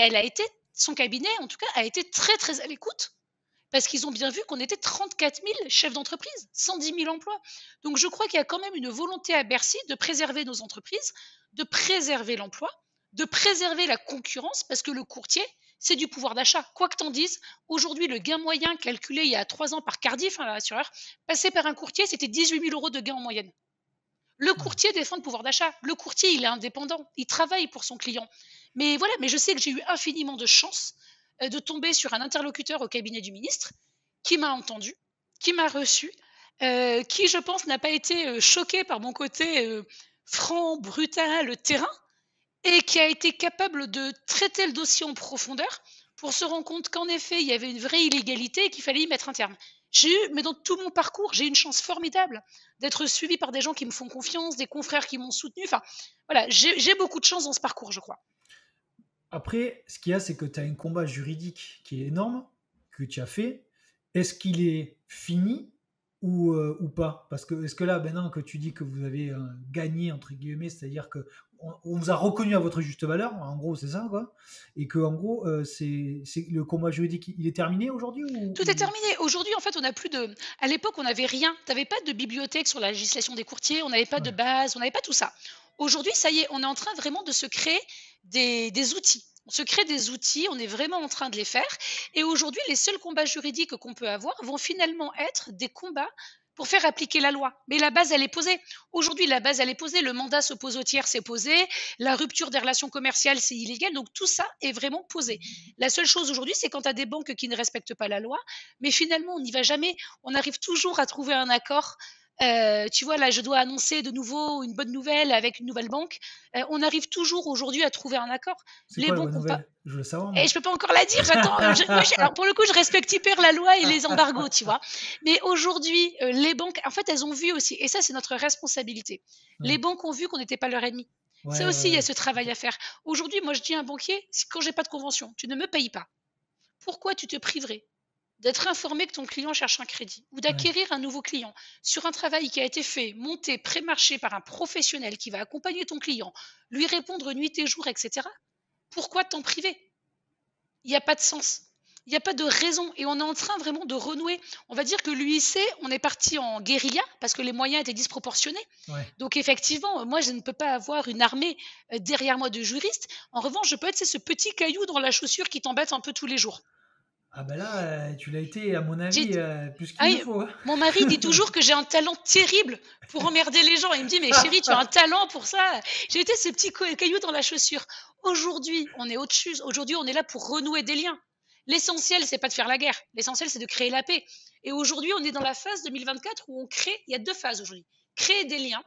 son cabinet, en tout cas, a été très très à l'écoute parce qu'ils ont bien vu qu'on était 34 000 chefs d'entreprise, 110 000 emplois. Donc je crois qu'il y a quand même une volonté à Bercy de préserver nos entreprises, de préserver l'emploi, de préserver la concurrence, parce que le courtier, c'est du pouvoir d'achat. Quoi que t'en dises, aujourd'hui, le gain moyen calculé il y a 3 ans par Cardiff, hein, l'assureur, passé par un courtier, c'était 18 000 euros de gain en moyenne. Le Ouais. courtier défend le pouvoir d'achat. Le courtier, il est indépendant. Il travaille pour son client. Mais voilà, mais je sais que j'ai eu infiniment de chance de tomber sur un interlocuteur au cabinet du ministre qui m'a entendu, qui m'a reçu, qui, je pense, n'a pas été choqué par mon côté franc, brutal, terrain, et qui a été capable de traiter le dossier en profondeur pour se rendre compte qu'en effet, il y avait une vraie illégalité et qu'il fallait y mettre un terme. J'ai eu, mais dans tout mon parcours, j'ai eu une chance formidable d'être suivie par des gens qui me font confiance, des confrères qui m'ont soutenu. Enfin, voilà, j'ai beaucoup de chance dans ce parcours, je crois. Après, ce qu'il y a, c'est que tu as un combat juridique qui est énorme, que tu as fait. Est-ce qu'il est fini ou pas? Parce que est-ce que là, maintenant que tu dis que vous avez gagné, entre guillemets, c'est-à-dire que on vous a reconnu à votre juste valeur, en gros, c'est ça, quoi. Et que en gros, c'est le combat juridique, il est terminé aujourd'hui Tout est terminé. Aujourd'hui, en fait, on n'a plus de. À l'époque, on n'avait rien. Tu n'avais pas de bibliothèque sur la législation des courtiers, on n'avait pas de Ouais, base, on n'avait pas tout ça. Aujourd'hui, ça y est, on est en train vraiment de se créer des outils. On se crée des outils, on est vraiment en train de les faire. Et aujourd'hui, les seuls combats juridiques qu'on peut avoir vont finalement être des combats pour faire appliquer la loi. Mais la base, elle est posée. Aujourd'hui, la base, elle est posée. Le mandat s'oppose au tiers, c'est posé. La rupture des relations commerciales, c'est illégal. Donc tout ça est vraiment posé. La seule chose aujourd'hui, c'est quand tu as des banques qui ne respectent pas la loi, mais finalement, on n'y va jamais. On arrive toujours à trouver un accord. Tu vois, là, je dois annoncer de nouveau une bonne nouvelle avec une nouvelle banque. On arrive toujours aujourd'hui à trouver un accord. c'est Les quoi la banques bonne n'ont pas. nouvelle? Je veux le savoir, Et moi. je peux pas encore la dire, j'attends. Alors pour le coup, je respecte hyper la loi et les embargos, tu vois. Mais aujourd'hui, les banques, en fait, elles ont vu aussi, et ça, c'est notre responsabilité. Les Ouais, banques ont vu qu'on n'était pas leur ennemi. Ça ouais, ouais, aussi, il y a ouais. ce travail à faire. Aujourd'hui, moi, je dis à un banquier, quand j'ai pas de convention, tu ne me payes pas. Pourquoi tu te priverais d'être informé que ton client cherche un crédit ou Ouais. d'acquérir un nouveau client sur un travail qui a été fait, monté, pré-marché par un professionnel qui va accompagner ton client, lui répondre nuit et jour, etc. Pourquoi t'en priver? Il n'y a pas de sens. Il n'y a pas de raison. Et on est en train vraiment de renouer. On va dire que l'UIC, on est parti en guérilla parce que les moyens étaient disproportionnés. Ouais. Donc effectivement, moi, je ne peux pas avoir une armée derrière moi de juristes. En revanche, je peux être ce petit caillou dans la chaussure qui t'embête un peu tous les jours. Ah ben là, tu l'as été, à mon J'ai avis, plus Ah qu'il ne oui, faut, hein. mon mari dit toujours que j'ai un talent terrible pour emmerder les gens. Il me dit: «Mais chérie, tu as un talent pour ça». J'ai été ce petit caillou dans la chaussure. Aujourd'hui, on est autre chose. Aujourd'hui, on est là pour renouer des liens. L'essentiel, c'est pas de faire la guerre. L'essentiel, c'est de créer la paix. Et aujourd'hui, on est dans la phase 2024 où on crée. Il y a 2 phases aujourd'hui. Créer des liens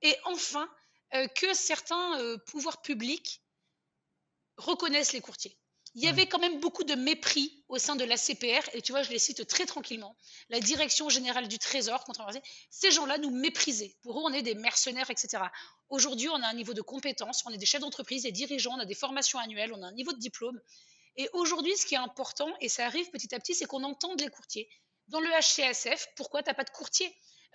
et enfin, que certains, pouvoirs publics reconnaissent les courtiers. Il y Ouais. avait quand même beaucoup de mépris au sein de la CPR et tu vois, je les cite très tranquillement. La Direction générale du Trésor, contrairement à ces gens-là nous méprisaient. Pour eux, on est des mercenaires, et cetera. Aujourd'hui, on a un niveau de compétence, on est des chefs d'entreprise, des dirigeants, on a des formations annuelles, on a un niveau de diplôme. Et aujourd'hui, ce qui est important, et ça arrive petit à petit, c'est qu'on entende les courtiers. Dans le HCSF, pourquoi tu n'as pas de courtier?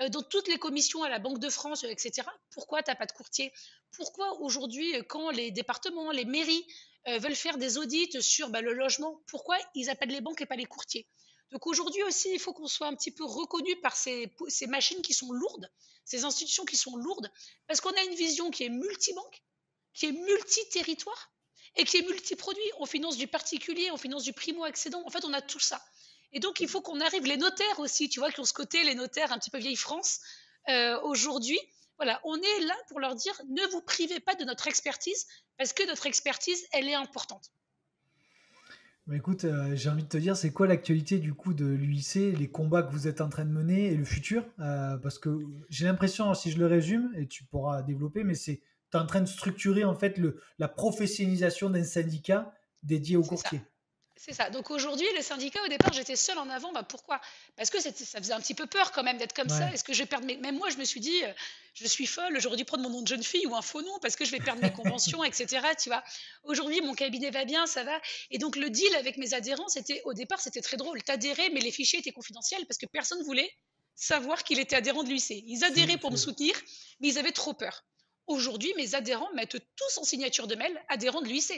Dans toutes les commissions à la Banque de France, etc., pourquoi tu n'as pas de courtier? Pourquoi aujourd'hui, quand les départements, les mairies veulent faire des audits sur le logement, pourquoi ils appellent les banques et pas les courtiers? Donc aujourd'hui aussi, il faut qu'on soit un petit peu reconnu par ces machines qui sont lourdes, ces institutions qui sont lourdes, parce qu'on a une vision qui est multibanque, qui est multi-territoire et qui est multi-produit. On finance du particulier, on finance du primo-accédant. En fait, on a tout ça. Et donc, il faut qu'on arrive, les notaires aussi, tu vois, qui ont ce côté, les notaires un petit peu vieille France, aujourd'hui, voilà, on est là pour leur dire, ne vous privez pas de notre expertise, parce que notre expertise, elle est importante. Bah, écoute, j'ai envie de te dire, c'est quoi l'actualité du coup de l'UIC, les combats que vous êtes en train de mener et le futur? Parce que j'ai l'impression, si je le résume, et tu pourras développer, mais c'est tu es en train de structurer en fait la professionnalisation d'un syndicat dédié aux C'est ça. courtiers. C'est ça. Donc aujourd'hui, les syndicats, au départ, j'étais seule en avant. Pourquoi? Parce que ça faisait un petit peu peur quand même d'être comme ça. Ouais. Est-ce que je vais perdre mes... Même moi, je me suis dit, je suis folle, j'aurais dû prendre mon nom de jeune fille ou un faux nom parce que je vais perdre mes conventions, etc. Tu vois. Aujourd'hui, mon cabinet va bien, ça va. Et donc le deal avec mes adhérents, au départ, c'était très drôle. T'adhérais, mais les fichiers étaient confidentiels parce que personne ne voulait savoir qu'il était adhérent de l'UIC. Ils adhéraient pour me soutenir, mais ils avaient trop peur. Aujourd'hui, mes adhérents mettent tous en signature de mail adhérents de l'UIC.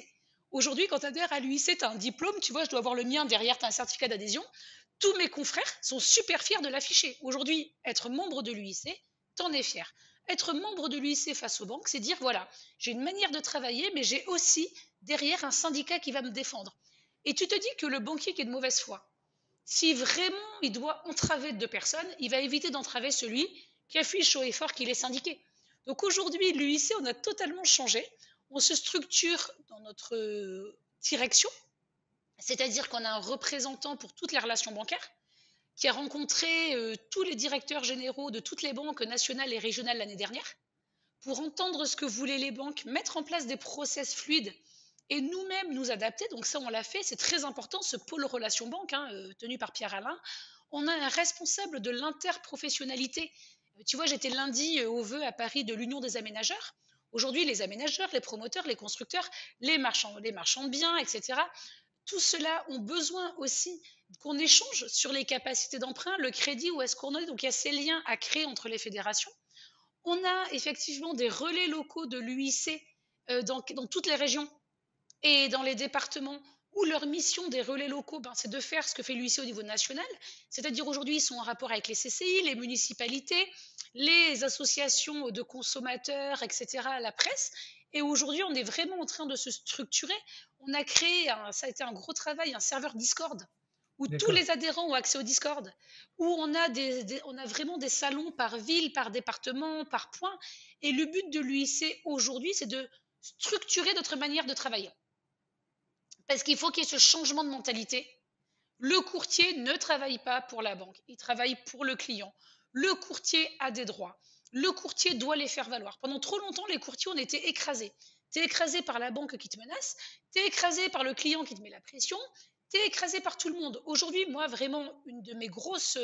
Aujourd'hui, quand tu adhères à l'UIC, tu as un diplôme, tu vois, je dois avoir le mien, derrière, tu as un certificat d'adhésion. Tous mes confrères sont super fiers de l'afficher. Aujourd'hui, être membre de l'UIC, t'en es fier. Être membre de l'UIC face aux banques, c'est dire, voilà, j'ai une manière de travailler, mais j'ai aussi derrière un syndicat qui va me défendre. Et tu te dis que le banquier qui est de mauvaise foi, si vraiment il doit entraver deux personnes, il va éviter d'entraver celui qui affiche haut et fort qu'il est syndiqué. Donc aujourd'hui, l'UIC, on a totalement changé. On se structure dans notre direction, c'est-à-dire qu'on a un représentant pour toutes les relations bancaires qui a rencontré tous les directeurs généraux de toutes les banques nationales et régionales l'année dernière pour entendre ce que voulaient les banques, mettre en place des process fluides et nous-mêmes nous adapter. Donc ça, on l'a fait, c'est très important, ce pôle relations banque, tenu par Pierre Alain. On a un responsable de l'interprofessionnalité. Tu vois, j'étais lundi au vœu à Paris de l'Union des aménageurs. Aujourd'hui, les aménageurs, les promoteurs, les constructeurs, les marchands de biens, etc., tout cela ont besoin aussi qu'on échange sur les capacités d'emprunt, le crédit, où est-ce qu'on est. Donc il y a ces liens à créer entre les fédérations. On a effectivement des relais locaux de l'UIC dans toutes les régions et dans les départements où leur mission des relais locaux, c'est de faire ce que fait l'UIC au niveau national. C'est-à-dire aujourd'hui, ils sont en rapport avec les CCI, les municipalités, les associations de consommateurs, etc., la presse. Et aujourd'hui, on est vraiment en train de se structurer. On a créé, ça a été un gros travail, un serveur Discord où tous D'accord. les adhérents ont accès au Discord, où on a vraiment des salons par ville, par département, par point. Et le but de l'UIC aujourd'hui, c'est de structurer notre manière de travailler. Parce qu'il faut qu'il y ait ce changement de mentalité. Le courtier ne travaille pas pour la banque, il travaille pour le client. Le courtier a des droits. Le courtier doit les faire valoir. Pendant trop longtemps, les courtiers, on était écrasés. Tu es écrasé par la banque qui te menace, tu es écrasé par le client qui te met la pression, tu es écrasé par tout le monde. Aujourd'hui, moi, vraiment, une de mes grosses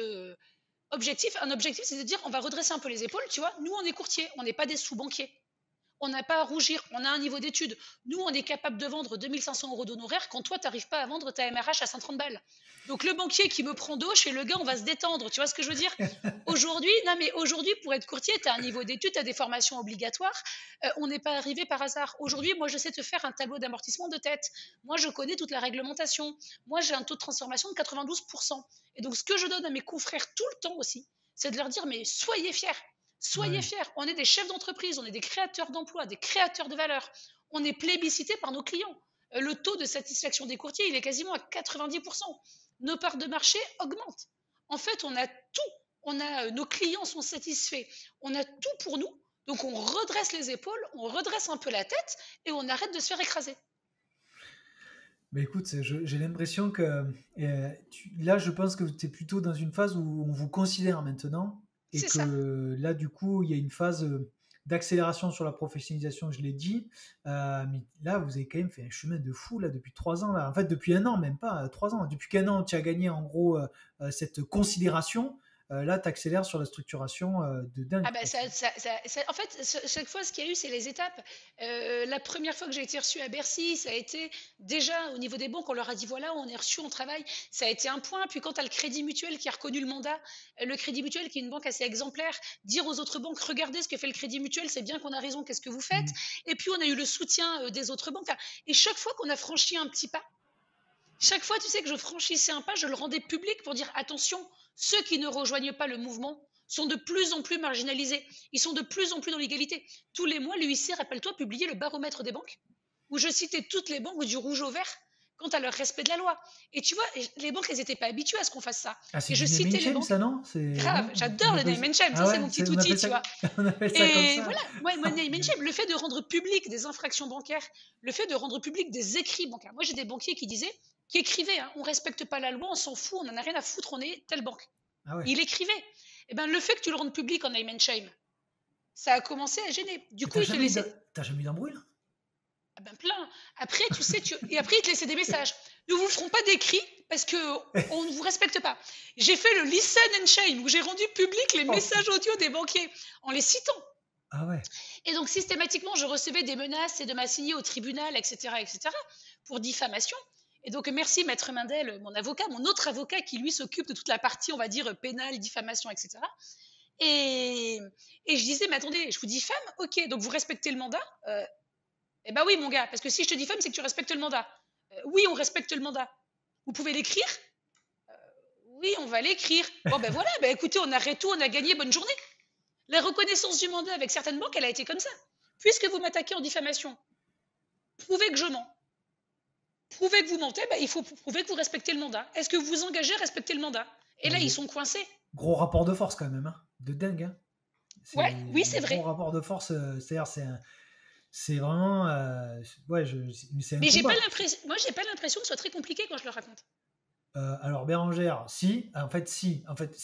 objectifs, un objectif, c'est de dire on va redresser un peu les épaules, tu vois. Nous, on est courtier, on n'est pas des sous-banquiers. On n'a pas à rougir, on a un niveau d'études. Nous, on est capable de vendre 2 500 € d'honoraires quand toi, tu n'arrives pas à vendre ta MRH à 130 balles. Donc le banquier qui me prend d'eau, chez le gars, on va se détendre. Tu vois ce que je veux dire? Aujourd'hui, non mais aujourd'hui, pour être courtier, tu as un niveau d'études, tu as des formations obligatoires. On n'est pas arrivé par hasard. Aujourd'hui, moi, je sais te faire un tableau d'amortissement de tête. Moi, je connais toute la réglementation. Moi, j'ai un taux de transformation de 92%. Et donc, ce que je donne à mes confrères tout le temps aussi, c'est de leur dire, mais soyez fiers. Soyez Ouais. fiers, on est des chefs d'entreprise, on est des créateurs d'emplois, des créateurs de valeur. On est plébiscité par nos clients. Le taux de satisfaction des courtiers, il est quasiment à 90%. Nos parts de marché augmentent. En fait, on a tout. Nos clients sont satisfaits. On a tout pour nous. Donc, on redresse les épaules, on redresse un peu la tête et on arrête de se faire écraser. Mais écoute, j'ai l'impression que là, je pense que tu es plutôt dans une phase où on vous considère maintenant et C'est ça. que là, du coup, il y a une phase d'accélération sur la professionnalisation, je l'ai dit. Mais là, vous avez quand même fait un chemin de fou là depuis 3 ans. Là. En fait, depuis un an, même pas 3 ans. Depuis qu'un an, tu as gagné en gros cette considération. Là, tu accélères sur la structuration de dingue. Ah bah en fait, chaque fois, ce qu'il y a eu, c'est les étapes. La première fois que j'ai été reçue à Bercy, ça a été déjà au niveau des banques, on leur a dit voilà, on est reçu, on travaille. Ça a été un point. Puis quand tu as le Crédit Mutuel qui a reconnu le mandat, le Crédit Mutuel qui est une banque assez exemplaire, dire aux autres banques regardez ce que fait le Crédit Mutuel, c'est bien qu'on a raison, qu'est-ce que vous faites? Et puis on a eu le soutien des autres banques. Enfin, et chaque fois qu'on a franchi un petit pas, chaque fois, tu sais que je franchissais un pas, je le rendais public pour dire attention, ceux qui ne rejoignent pas le mouvement sont de plus en plus marginalisés. Ils sont de plus en plus dans l'égalité. Tous les mois, l'UIC, rappelle-toi, publiait le baromètre des banques, où je citais toutes les banques du rouge au vert quant à leur respect de la loi. Et tu vois, les banques, elles n'étaient pas habituées à ce qu'on fasse ça. Ah, c'est Et je du name and citais les shame, banques. ça, non? Grave, j'adore le name and shame, Ah ça c'est ouais, mon petit on outil, appelle tu ça, vois. on appelle ça comme Et ça. voilà, moi, name and shame, le fait de rendre public des infractions bancaires, le fait de rendre public des écrits bancaires. Moi, j'ai des banquiers qui disaient, qui écrivaient, hein, on respecte pas la loi, on s'en fout, on en a rien à foutre, on est telle banque. Ah ouais. Il écrivait. Eh ben, le fait que tu le rendes public en name and shame, ça a commencé à gêner. Du coup, il te laissait. T'as jamais eu d'embrouille, là? Ah ben, plein. Après, tu sais, et après, il te laissait des messages. Nous vous ferons pas d'écrit parce que on ne vous respecte pas. J'ai fait le listen and shame où j'ai rendu public les messages audio des banquiers en les citant. Ah ouais. Et donc, systématiquement, je recevais des menaces et de m'assigner au tribunal, etc., pour diffamation. Et donc, merci Maître Mindel, mon avocat, mon autre avocat qui, lui, s'occupe de toute la partie, on va dire, pénale, diffamation, etc. Et je disais, mais attendez, je vous diffame? Ok, donc vous respectez le mandat? Eh ben oui, mon gars, parce que si je te diffame, c'est que tu respectes le mandat. Oui, on respecte le mandat. Vous pouvez l'écrire? Oui, on va l'écrire. Bon, ben voilà, ben écoutez, on arrête tout, on a gagné, bonne journée. La reconnaissance du mandat avec certaines banques, elle a été comme ça. Puisque vous m'attaquez en diffamation, prouvez que je mens. Prouvez que vous mentez, ben, il faut prouver que vous respectez le mandat. Est-ce que vous vous engagez à respecter le mandat? Et là, ils sont coincés. Gros rapport de force quand même, hein. De dingue. Hein. Ouais, oui, c'est vrai. Gros rapport de force, c'est-à-dire c'est vraiment... ouais, c'est un mais combat. Moi, j'ai pas l'impression que ce soit très compliqué quand je le raconte. Alors Bérangère, si,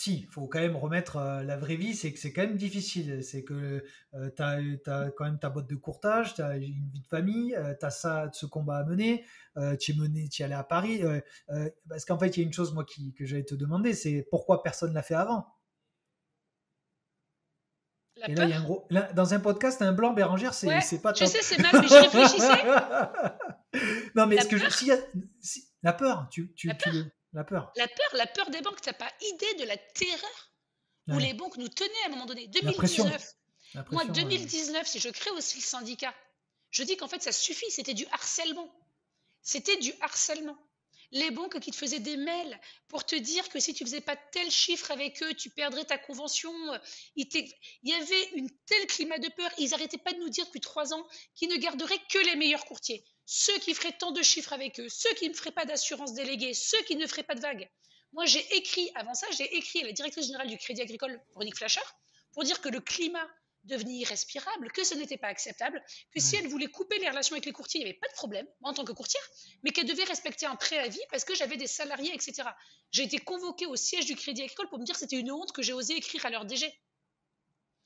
il faut quand même remettre la vraie vie, c'est que c'est quand même difficile, c'est que tu as quand même ta boîte de courtage, tu as une vie de famille, tu as ce combat à mener, tu es allé à Paris, parce qu'en fait il y a une chose moi que j'allais te demander, c'est pourquoi personne ne l'a fait avant. La Et peur. là, il y a un gros. Là, dans un podcast, un blanc, Bérangère, c'est pas top. Je sais, c'est mal, mais je réfléchissais. Non, mais la ce que peur. la peur, la peur des banques, t'as pas idée de la terreur où les banques nous tenaient à un moment donné. 2019. Moi, 2019, si je crée aussi le syndicat, je dis qu'en fait, ça suffit, c'était du harcèlement. C'était du harcèlement. Les banques qui te faisaient des mails pour te dire que si tu faisais pas tel chiffre avec eux, tu perdrais ta convention. Il y avait un tel climat de peur. Ils n'arrêtaient pas de nous dire depuis 3 ans qu'ils ne garderaient que les meilleurs courtiers. Ceux qui feraient tant de chiffres avec eux, ceux qui ne feraient pas d'assurance déléguée, ceux qui ne feraient pas de vagues. Moi, j'ai écrit à la directrice générale du Crédit Agricole, Véronique Flacher, pour dire que le climat devenait irrespirable, que ce n'était pas acceptable, que si elle voulait couper les relations avec les courtiers, il n'y avait pas de problème, moi en tant que courtière, mais qu'elle devait respecter un préavis parce que j'avais des salariés, etc. J'ai été convoquée au siège du Crédit Agricole pour me dire que c'était une honte que j'ai osé écrire à leur DG.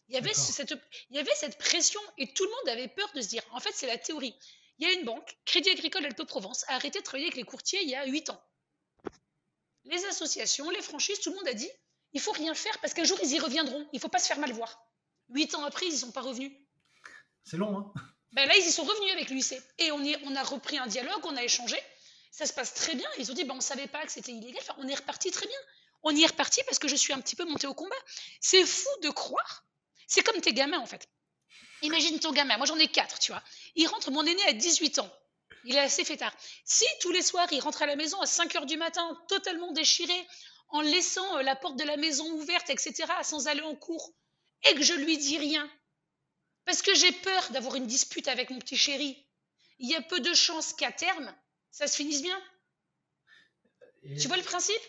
Il y avait cette pression et tout le monde avait peur de se dire, en fait c'est la théorie. Il y a une banque, Crédit Agricole Alpes-Provence, a arrêté de travailler avec les courtiers il y a 8 ans. Les associations, les franchises, tout le monde a dit, il ne faut rien faire parce qu'un jour ils y reviendront, il ne faut pas se faire mal voir. 8 ans après, ils n'y sont pas revenus. C'est long, hein? Ben là, ils y sont revenus avec l'UIC. Et on a repris un dialogue, on a échangé. Ça se passe très bien. Ils ont dit, ben, on ne savait pas que c'était illégal. Enfin, on est reparti très bien. On y est reparti parce que je suis un petit peu montée au combat. C'est fou de croire. C'est comme tes gamins, en fait. Imagine ton gamin. Moi, j'en ai 4, tu vois. Il rentre, mon aîné, à 18 ans. Il est assez fêtard. Si tous les soirs, il rentre à la maison à 5 h du matin, totalement déchiré, en laissant la porte de la maison ouverte, etc., sans aller en cours, et que je lui dis rien, parce que j'ai peur d'avoir une dispute avec mon petit chéri, il y a peu de chances qu'à terme, ça se finisse bien. Tu vois le principe?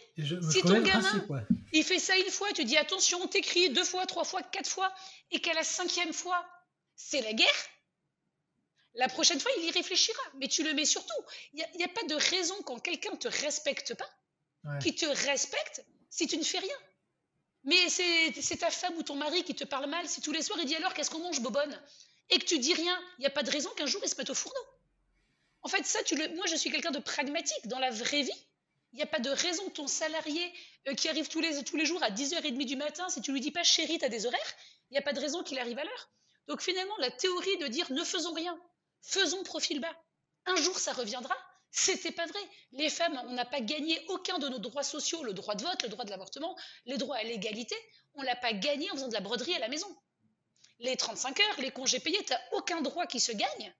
Si ton gamin, il fait ça une fois, et tu dis attention, on t'écrit 2 fois, 3 fois, 4 fois, et qu'à la 5e fois, c'est la guerre, la prochaine fois, il y réfléchira. Mais tu le mets surtout. Il n'y a pas de raison quand quelqu'un ne te respecte pas, qui te respecte si tu ne fais rien. Mais c'est ta femme ou ton mari qui te parle mal si tous les soirs il dit alors qu'est-ce qu'on mange, bobonne? Et que tu dis rien, il n'y a pas de raison qu'un jour il se mette au fourneau. En fait, ça, moi je suis quelqu'un de pragmatique. Dans la vraie vie, il n'y a pas de raison que ton salarié qui arrive tous les jours à 10h30 du matin, si tu lui dis pas chérie, tu as des horaires, il n'y a pas de raison qu'il arrive à l'heure. Donc finalement, la théorie de dire ne faisons rien, faisons profil bas, un jour ça reviendra, c'était pas vrai. Les femmes, on n'a pas gagné aucun de nos droits sociaux, le droit de vote, le droit de l'avortement, les droits à l'égalité, on l'a pas gagné en faisant de la broderie à la maison. Les 35 heures, les congés payés, tu n'as aucun droit qui se gagne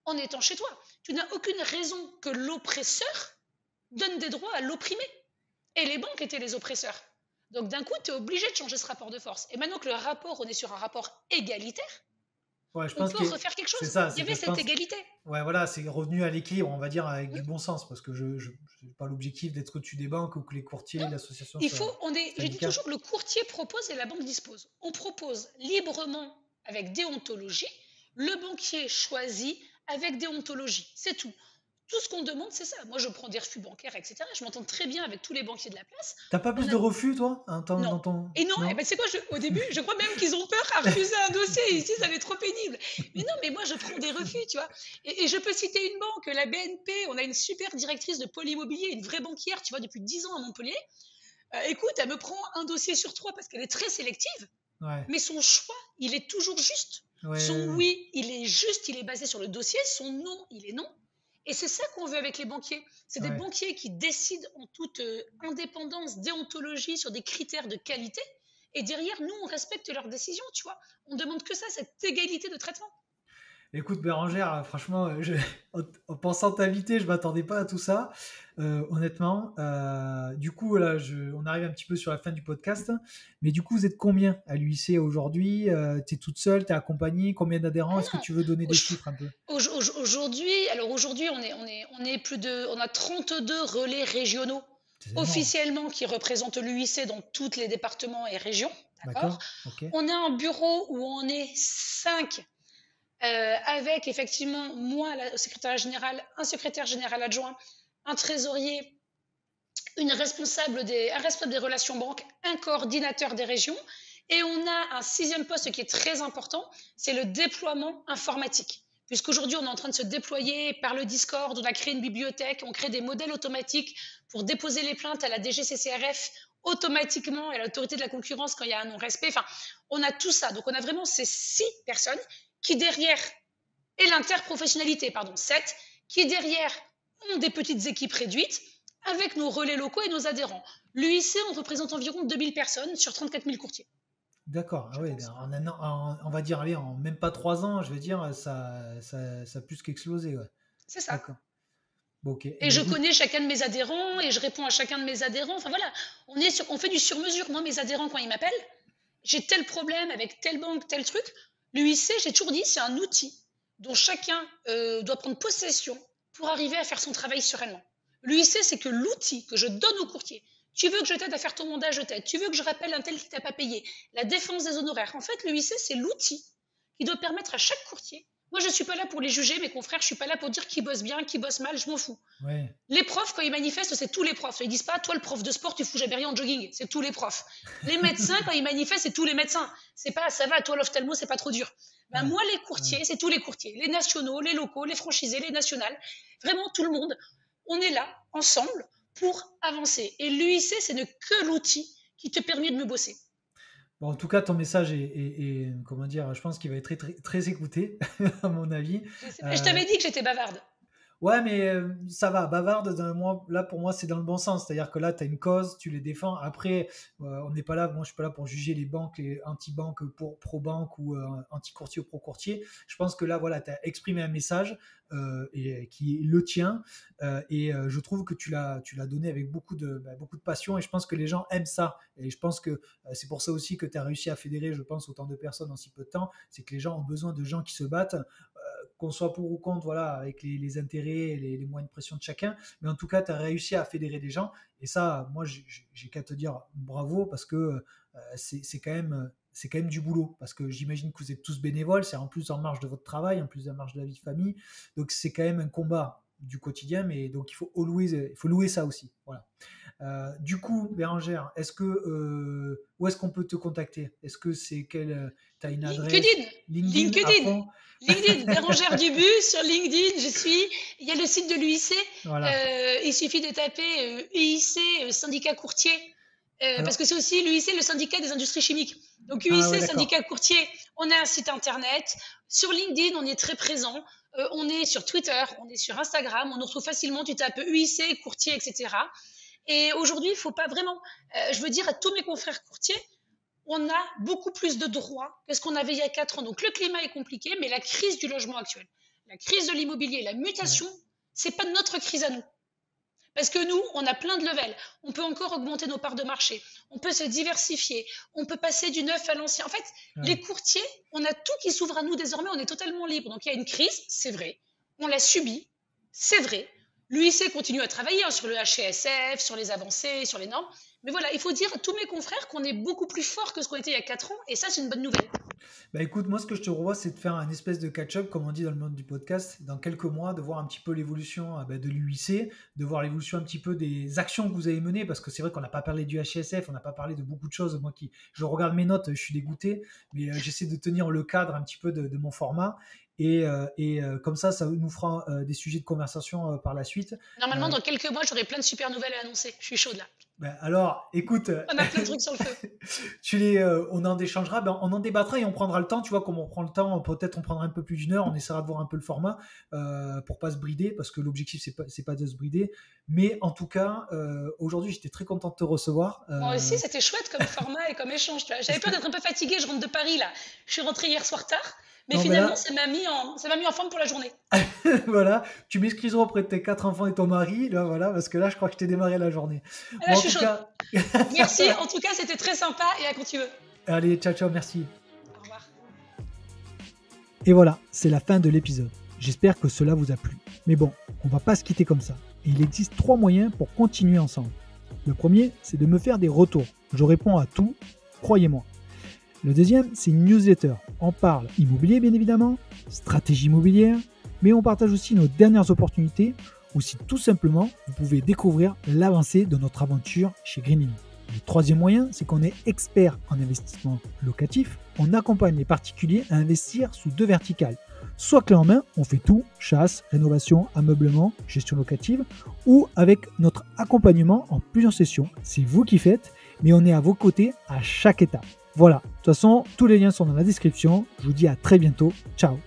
en étant chez toi. Tu n'as aucune raison que l'oppresseur donne des droits à l'opprimé. Et les banques étaient les oppresseurs. Donc d'un coup, tu es obligé de changer ce rapport de force. Et maintenant que le rapport, on est sur un rapport égalitaire, Ouais, je on pense peut que refaire quelque c'est chose. ça, Il y c'est que avait je cette pense, égalité. ouais, voilà, c'est revenu à l'équilibre, on va dire, avec du bon sens, parce que je n'ai pas l'objectif d'être au-dessus des banques ou que les courtiers, Non, l'association soient je dis syndicats. toujours, le courtier propose et la banque dispose. On propose librement avec déontologie, le banquier choisit avec déontologie. C'est tout. Tout ce qu'on demande, c'est ça. Moi, je prends des refus bancaires, etc. Je m'entends très bien avec tous les banquiers de la place. T'as pas On plus a de refus, toi, hein, Non. dans ton... Et non, eh Non? ben c'est quoi, au début, je crois même qu'ils ont peur à refuser un dossier. Ici, ça va être trop pénible. Mais non, mais moi, je prends des refus, tu vois. Et je peux citer une banque, la BNP. On a une super directrice de pôle immobilier, une vraie banquière, tu vois, depuis 10 ans à Montpellier. Écoute, elle me prend un dossier sur 3 parce qu'elle est très sélective. Ouais, Mais son choix, il est toujours juste. Son ouais, ouais, oui, il est juste, il est basé sur le dossier. Son non, il est non. Et c'est ça qu'on veut avec les banquiers. C'est des ouais. banquiers qui décident en toute indépendance, déontologie, sur des critères de qualité. Et derrière, nous, on respecte leurs décisions, tu vois. On demande que ça, cette égalité de traitement. Écoute, Bérangère, franchement, en pensant t'inviter, je m'attendais pas à tout ça, honnêtement. Du coup, là, on arrive un petit peu sur la fin du podcast. Mais du coup, vous êtes combien à l'UIC aujourd'hui? T'es toute seule, t'es accompagnée? Combien d'adhérents? Est-ce que Ah tu veux donner non, des chiffres un peu? aujourd'hui, on a 32 relais régionaux C'est énorme. officiellement qui représentent l'UIC dans tous les départements et régions, d'accord? D'accord? Ok. On a un bureau où on est 5 avec effectivement moi, la secrétaire générale, un secrétaire général adjoint, un trésorier, un responsable des relations banques, un coordinateur des régions, et on a un sixième poste qui est très important, c'est le déploiement informatique. Puisqu'aujourd'hui, on est en train de se déployer par le Discord, on a créé une bibliothèque, on crée des modèles automatiques pour déposer les plaintes à la DGCCRF automatiquement et à l'autorité de la concurrence quand il y a un non-respect. Enfin, on a tout ça. Donc, on a vraiment ces 6 personnes qui derrière, et l'interprofessionnalité, pardon, 7, qui derrière ont des petites équipes réduites avec nos relais locaux et nos adhérents. L'UIC, on représente environ 2000 personnes sur 34 000 courtiers, D'accord. Ah je ouais, pense. on va dire, allez, en même pas 3 ans, je veux dire, ça a plus qu'explosé, ouais. C'est ça. D'accord. Bon, ok. Eh Et ben, je écoute, connais chacun de mes adhérents et je réponds à chacun de mes adhérents. Enfin voilà, on fait du sur-mesure. Moi, mes adhérents, quand ils m'appellent, j'ai tel problème avec telle banque, tel truc. L'UIC, j'ai toujours dit, c'est un outil dont chacun doit prendre possession pour arriver à faire son travail sereinement. L'UIC, c'est que l'outil que je donne au courtier. Tu veux que je t'aide à faire ton mandat, je t'aide. Tu veux que je rappelle un tel qui t'a pas payé. La défense des honoraires. En fait, l'UIC, c'est l'outil qui doit permettre à chaque courtier. Moi, je ne suis pas là pour les juger, mes confrères. Je ne suis pas là pour dire qui bosse bien, qui bosse mal. Je m'en fous. ouais. Les profs, quand ils manifestent, c'est tous les profs. Ils disent pas, toi, le prof de sport, tu fous jamais rien en jogging. C'est tous les profs. Les médecins, quand ils manifestent, c'est tous les médecins. C'est pas, ça va, toi, l'ophtalmo, c'est pas trop dur. Ben, Ouais. moi, les Ouais. courtiers, c'est tous les courtiers. Les nationaux, les locaux, les franchisés, les nationales. Vraiment, tout le monde. On est là, ensemble, pour avancer. Et l'UIC, c'est que l'outil qui te permet de me bosser. Bon, en tout cas, ton message comment dire, je pense qu'il va être très, très, très écouté, à mon avis. Je Euh, t'avais dit que j'étais bavarde. Ouais, mais ça va, bavarde, là pour moi c'est dans le bon sens, c'est-à-dire que là tu as une cause, tu les défends. Après, on n'est pas là, moi je suis pas là pour juger les banques, les anti-banques, pro-banque ou anti-courtier ou pro-courtier. Je pense que là voilà, tu as exprimé un message et qui est le tien je trouve que tu l'as donné avec beaucoup de passion et je pense que les gens aiment ça. Et je pense que c'est pour ça aussi que tu as réussi à fédérer, je pense, autant de personnes en si peu de temps, c'est que les gens ont besoin de gens qui se battent qu'on soit pour ou contre, voilà, avec les intérêts et les moyens de pression de chacun. Mais en tout cas, tu as réussi à fédérer des gens. Et ça, moi, j'ai qu'à te dire bravo parce que c'est quand même du boulot. Parce que j'imagine que vous êtes tous bénévoles. C'est en plus en marge de votre travail, en plus en marge de la vie de famille. Donc, c'est quand même un combat du quotidien. Mais donc, il faut louer ça aussi. Voilà. Du coup, Bérangère, où est-ce qu'on peut te contacter? Est-ce que c'est tu as une adresse LinkedIn, LinkedIn à LinkedIn, fond? LinkedIn, Bérangère Dubu sur LinkedIn, il y a le site de l'UIC, Voilà. il suffit de taper UIC, syndicat courtier, parce Alors, que c'est aussi l'UIC, le syndicat des industries chimiques. Donc ah ouais, UIC, d'accord. syndicat courtier, on a un site internet, sur LinkedIn, on est très présent, on est sur Twitter, on est sur Instagram, on nous retrouve facilement, tu tapes UIC, courtier, etc. Et aujourd'hui, il ne faut pas vraiment, je veux dire à tous mes confrères courtiers, on a beaucoup plus de droits que ce qu'on avait il y a 4 ans. Donc le climat est compliqué, mais la crise du logement actuel, la crise de l'immobilier, la Ouais. mutation, c'est pas notre crise à nous. Parce que nous, on a plein de levels. On peut encore augmenter nos parts de marché. On peut se diversifier. On peut passer du neuf à l'ancien. En fait, Ouais. les courtiers, on a tout qui s'ouvre à nous désormais. On est totalement libre. Donc il y a une crise, c'est vrai. On l'a subie, c'est vrai. L'UIC continue à travailler sur le HCSF, sur les avancées, sur les normes. Mais voilà, il faut dire à tous mes confrères qu'on est beaucoup plus fort que ce qu'on était il y a 4 ans. Et ça, c'est une bonne nouvelle. Bah écoute, moi ce que je te revois, c'est de faire un espèce de catch-up, comme on dit dans le monde du podcast, dans quelques mois, de voir un petit peu l'évolution de l'UIC, de voir l'évolution un petit peu des actions que vous avez menées, parce que c'est vrai qu'on n'a pas parlé du HCSF, on n'a pas parlé de beaucoup de choses. Moi je regarde mes notes, je suis dégoûté, mais j'essaie de tenir le cadre un petit peu de mon format. Comme ça nous fera des sujets de conversation par la suite. Normalement, Euh, dans quelques mois, j'aurai plein de super nouvelles à annoncer. Je suis chaude là. alors, écoute, On a plein de trucs sur le feu. on en échangera, on en débattra et on prendra le temps, tu vois, comme on prend le temps, peut-être on prendra un peu plus d'une heure, on essaiera de voir un peu le format pour pas se brider, parce que l'objectif c'est pas de se brider, mais en tout cas, aujourd'hui j'étais très content de te recevoir. Moi aussi, c'était chouette comme format et comme échange. J'avais peur d'être un peu fatiguée, je rentre de Paris là. Je suis rentrée hier soir tard, mais Non mais finalement, là, ça m'a mis en forme pour la journée. voilà, tu m'excuseras auprès de tes 4 enfants et ton mari, là, voilà, parce que là je crois que je t'ai démarré la journée. Ah là, Bon, je en suis tout chaude. cas, Merci, en tout cas, c'était très sympa et à quand tu veux. allez, ciao, ciao, merci. Au revoir. Et voilà, c'est la fin de l'épisode. J'espère que cela vous a plu. Mais bon, on va pas se quitter comme ça. Et il existe 3 moyens pour continuer ensemble. Le premier, c'est de me faire des retours. Je réponds à tout, croyez-moi. Le deuxième, c'est une newsletter. On parle immobilier bien évidemment, stratégie immobilière, mais on partage aussi nos dernières opportunités ou si tout simplement vous pouvez découvrir l'avancée de notre aventure chez Greenemy. Le troisième moyen, c'est qu'on est expert en investissement locatif. On accompagne les particuliers à investir sous 2 verticales. Soit clé en main, on fait tout, chasse, rénovation, ameublement, gestion locative, ou avec notre accompagnement en plusieurs sessions. C'est vous qui faites, mais on est à vos côtés à chaque étape. Voilà, de toute façon, tous les liens sont dans la description. Je vous dis à très bientôt. Ciao.